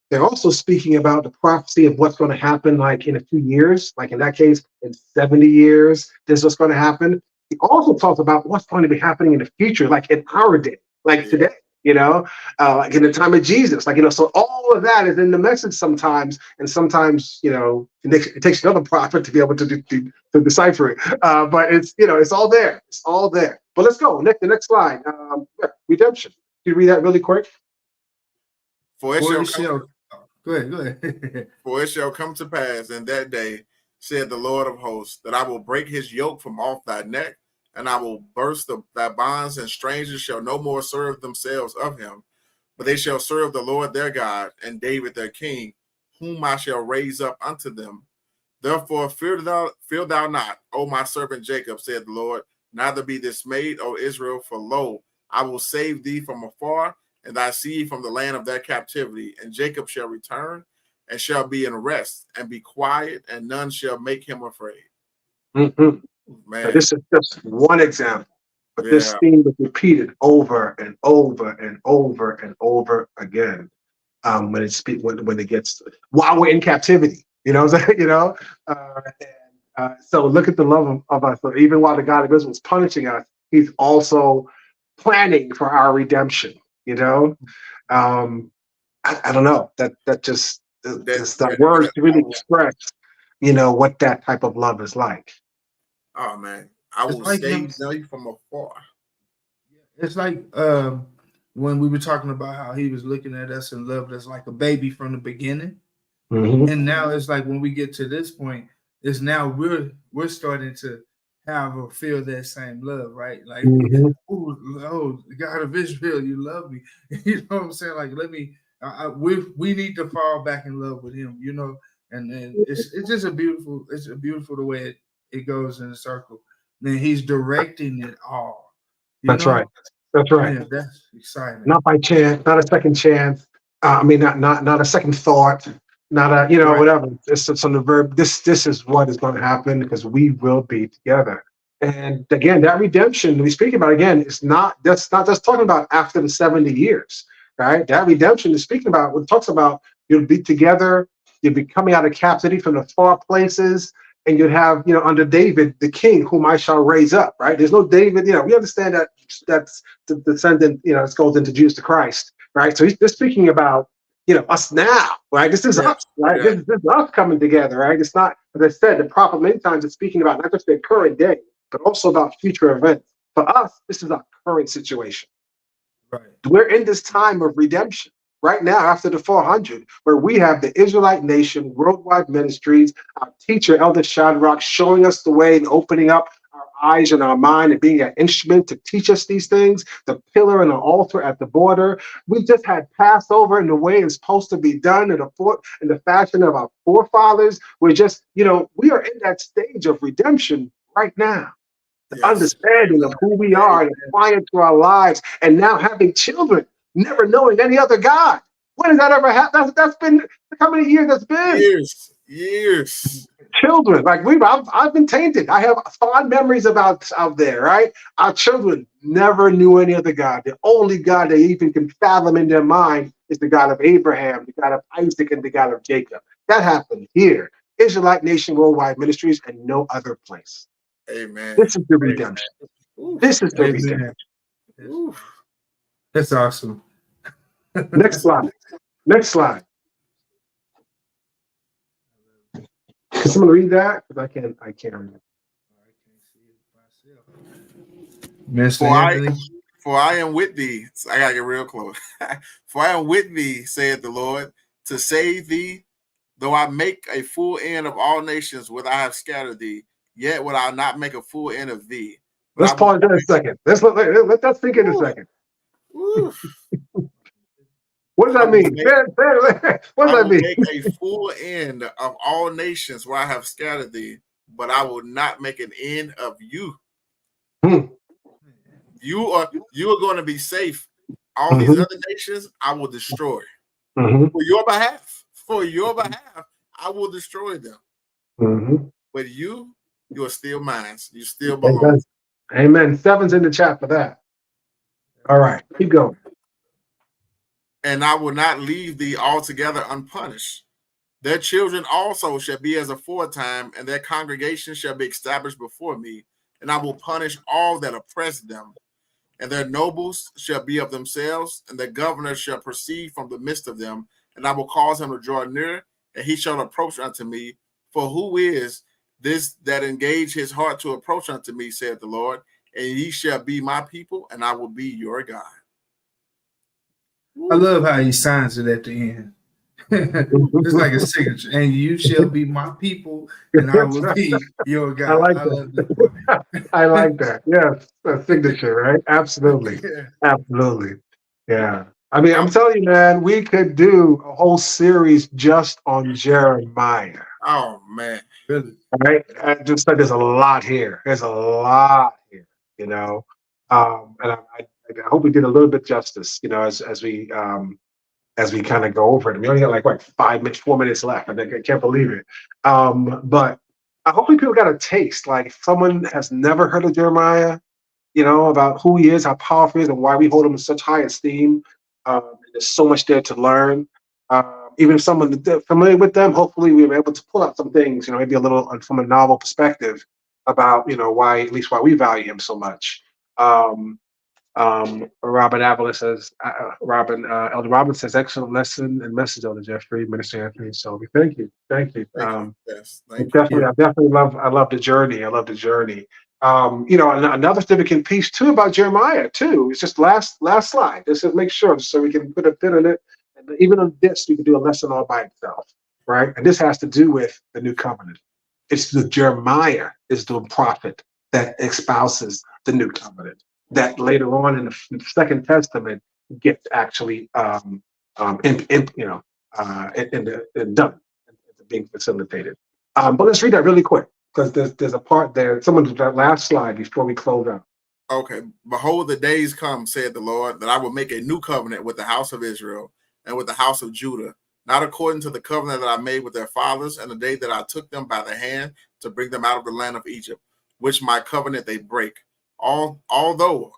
They're also speaking about the prophecy of what's going to happen, like in a few years, like in that case, in 70 years, this is what's going to happen. He also talks about what's going to be happening in the future, like in our day, like today, like in the time of Jesus, like, so all of that is in the message sometimes. And sometimes, it takes another prophet to be able to decipher it. But it's all there. It's all there. But let's go. The next slide. Redemption. Can you read that really quick?
For it shall
Go ahead.
For it shall come to pass in that day, said the Lord of hosts, that I will break his yoke from off thy neck, and I will burst thy bonds, and strangers shall no more serve themselves of him, but they shall serve the Lord their God, and David their king, whom I shall raise up unto them. Therefore fear thou not, O my servant Jacob, said the Lord, neither be dismayed, O Israel, for lo, I will save thee from afar, and thy seed from the land of their captivity. And Jacob shall return, and shall be in rest, and be quiet, and none shall make him afraid.
Mm-hmm.
Man,
now, this is just one example, but
yeah.
This theme is repeated over and over and over and over again. When it gets while we're in captivity, so look at the love of us. So even while the God of Israel is punishing us, He's also planning for our redemption. I don't know that just the words to really express, what that type of love is like.
Oh man, I will save them from afar.
It's like when we were talking about how he was looking at us and loved us like a baby from the beginning.
Mm-hmm.
And now it's like when we get to this point, it's now we're starting to have or feel that same love, right? Like, oh, the God of Israel, you love me. You know what I'm saying? Like, let me. We need to fall back in love with Him, and it's just it's beautiful the way it goes in a circle. Then He's directing it all.
That's right. That's right.
Man, that's exciting.
Not by chance, not a second chance. Not a second thought. Not a
Right.
whatever. It's on the verb. This is what is going to happen because we will be together. And again, that redemption we speak about again is that's not just talking about after the 70 years, right? That redemption is speaking about what it talks about you'll be together, you'll be coming out of captivity from the far places, and you'd have, under David, the king, whom I shall raise up, right? There's no David, we understand that that's the descendant, it goes into Jesus Christ, right? So he's speaking about, us now, right? This is us, right?
Yeah.
This is us coming together, right? It's not, as I said, the prophet many times is speaking about not just the current day, but also about future events. For us, this is our current situation.
Right.
We're in this time of redemption right now after the 400, where we have the Israelite nation, worldwide ministries, our teacher, Elder Shadrach, showing us the way and opening up our eyes and our mind and being an instrument to teach us these things, the pillar and the altar at the border. We just had Passover in the way it's supposed to be done in the fashion of our forefathers. We're just, we are in that stage of redemption right now. The understanding of who we are and applying it to our lives, and now having children, never knowing any other God. When has that ever happened? That's been how many years that's been?
Years.
Children, like I've been tainted. I have fond memories about out there, right? Our children never knew any other God. The only God they even can fathom in their mind is the God of Abraham, the God of Isaac, and the God of Jacob. That happened here, Israelite Nation Worldwide Ministries, and no other place.
Amen.
This is the redemption. This is the redemption.
Oof. That's awesome.
Next slide. Next slide. Can someone read that? Because I can't read it.
For I am with thee. So I gotta get real close. For I am with thee, saith the Lord, to save thee. Though I make a full end of all nations, where I have scattered thee, yet would I not make a full end of thee. But
let's pause there a second. Let that sink in a second. What does that mean? What does that mean?
Make a full end of all nations where I have scattered thee, but I will not make an end of you. You are going to be safe. All these other nations, I will destroy for your behalf. For your behalf, I will destroy them.
Mm-hmm.
But you are still mine. You still belong.
Amen. 7's in the chat for that. All right, keep going.
And I will not leave thee altogether unpunished. Their children also shall be as aforetime, and their congregation shall be established before me. And I will punish all that oppress them. And their nobles shall be of themselves, and their governors shall proceed from the midst of them. And I will cause him to draw near, and he shall approach unto me. For who is this that engage his heart to approach unto me, saith the Lord? And ye shall be my people, and I will be your God.
I love how he signs it at the end. It's like a signature. And you shall be my people, and I will be your God. I love that part.
I like that. Yes, a signature, right? Absolutely. Yeah. Absolutely. Yeah. I mean, I'm telling you, man, we could do a whole series just on Jeremiah.
Oh, man.
Really? Right? I just said there's a lot here. There's a lot here, you know. And I hope we did a little bit justice, you know, as we kind of go over it. We only got like what 4 minutes left. I can't believe it. But hopefully people got a taste. Like if someone has never heard of Jeremiah, you know, about who he is, how powerful he is, and why we hold him in such high esteem. There's so much there to learn. Even if someone is familiar with them, hopefully we were able to pull out some things, you know, maybe a little from a novel perspective about, you know, why we value him so much. Robin Avalos says, Elder Robin says, excellent lesson and message, Elder Jeffrey, Minister Anthony Selby. Thank you.
Yes, thank you.
I love the journey. I love the journey. You know, another significant piece too about Jeremiah too. It's just last slide. Just to make sure, so we can put a pin in it. And even on this, we can do a lesson all by itself, right? And this has to do with the new covenant. It's the Jeremiah is the prophet that espouses the new covenant that later on in the Second Testament gets actually done, being facilitated. But let's read that really quick because there's a part there. Someone did that last slide before we close out.
Okay. Behold, the days come, said the Lord, that I will make a new covenant with the house of Israel and with the house of Judah, not according to the covenant that I made with their fathers and the day that I took them by the hand to bring them out of the land of Egypt, which my covenant they break. Although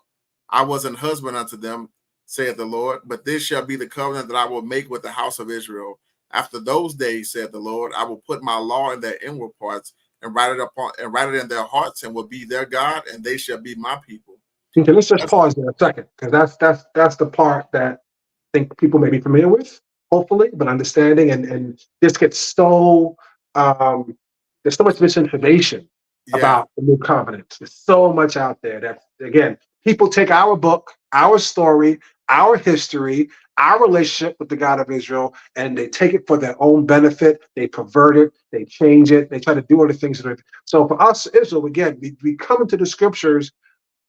I was an husband unto them, saith the Lord, but this shall be the covenant that I will make with the house of Israel. After those days, saith the Lord, I will put my law in their inward parts and write it in their hearts, and will be their God, and they shall be my people.
Okay, let's just pause there a second, because that's the part that I think people may be familiar with, hopefully, but understanding and this gets so there's so much misinformation about the new covenant. There's so much out there that, again, people take our book, our story, our history, our relationship with the God of Israel, and they take it for their own benefit. They pervert it, they change it, they try to do other things. So for us, Israel, again, we come into the scriptures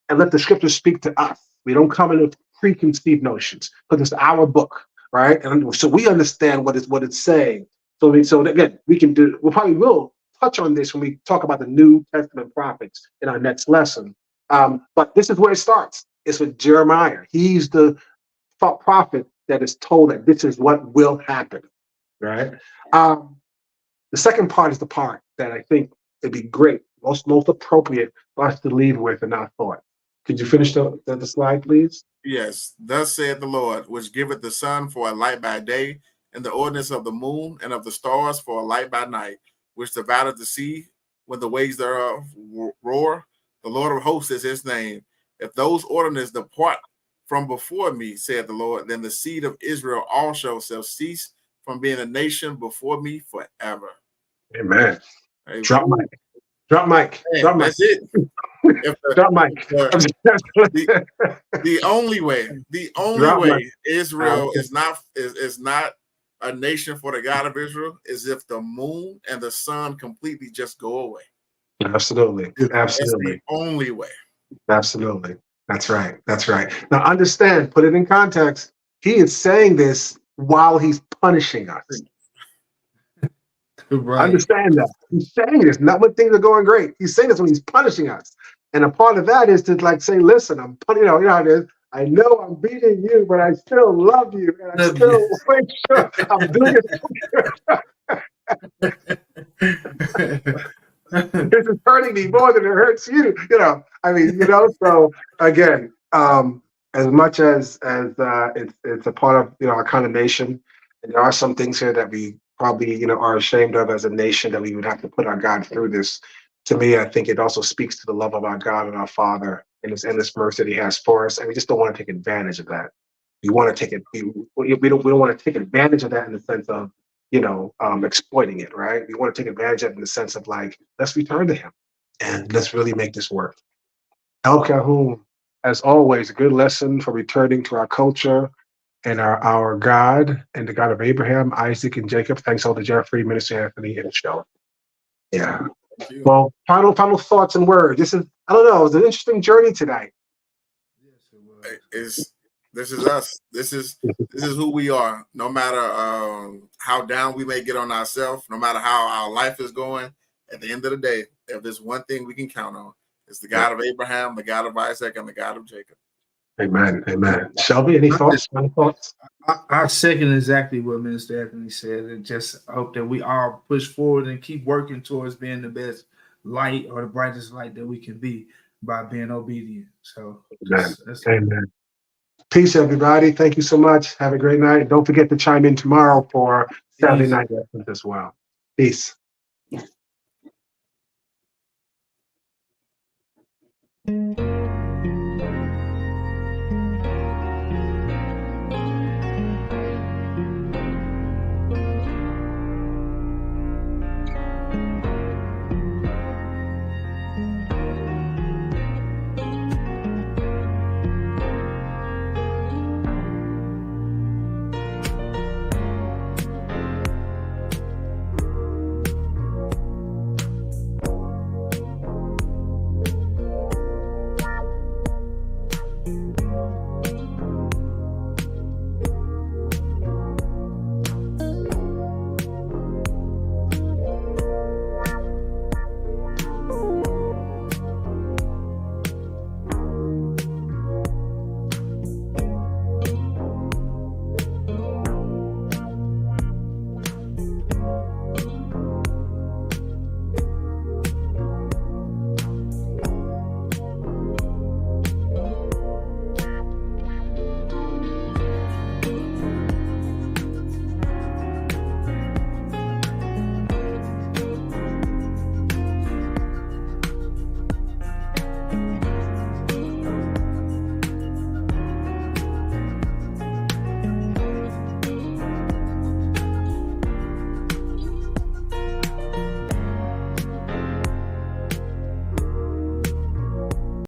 and let the scriptures speak to us. We don't come in with preconceived notions because it's our book, right? And so we understand what it's saying. So again, we probably will touch on this when we talk about the New Testament prophets in our next lesson. But this is where it starts. It's with Jeremiah. He's the prophet that is told that this is what will happen, right? The second part is the part that I think it'd be great, most appropriate for us to leave with in our thought. Could you finish the slide, please?
Yes. Thus saith the Lord, which giveth the sun for a light by day, and the ordinance of the moon and of the stars for a light by night, which divideth the sea when the waves thereof roar. The Lord of hosts is his name. If those ordinances depart from before me, saith the Lord, then the seed of Israel also shall cease from being a nation before me forever.
Amen. Drop mic. Man,
that's it.
Drop mic.
The only way Israel is not a nation for the God of Israel is if the moon and the sun completely just go away.
Absolutely.
That's the only way.
Absolutely. That's right. Now understand, put it in context. He is saying this while he's punishing us. Right. Understand that. He's saying this not when things are going great. He's saying this when he's punishing us. And a part of that is to say, listen, I'm you know how it is. I know I'm beating you, but I still love you. And I still make sure I'm doing it. This is hurting me more than it hurts you. I mean, so again, as much as it's a part of our condemnation, and there are some things here that we probably are ashamed of as a nation, that we would have to put our God through this. To me, I think it also speaks to the love of our God and our Father and His endless mercy that He has for us, and we just don't want to take advantage of that. We want to take it. We don't want to take advantage of that in the sense of exploiting it, right? We want to take advantage of it in the sense of like, let's return to Him and let's really make this work. El Cahoon, as always, a good lesson for returning to our culture and our God and the God of Abraham, Isaac, and Jacob. Thanks all to Jeffrey, Minister Anthony, and Shelley. Yeah. Well, final thoughts and words. This is, I don't know, it was an interesting journey tonight.
This is us. This is who we are. No matter how down we may get on ourselves, no matter how our life is going, at the end of the day, if there's one thing we can count on, it's the God of Abraham, the God of Isaac, and the God of Jacob.
Amen. Amen. Shelby, any thoughts? Final thoughts?
I second exactly what Minister Anthony said, and just hope that we all push forward and keep working towards being the best light or the brightest light that we can be by being obedient. So,
Amen. Peace, everybody. Thank you so much. Have a great night. Don't forget to chime in tomorrow for Saturday night lessons as well. Peace.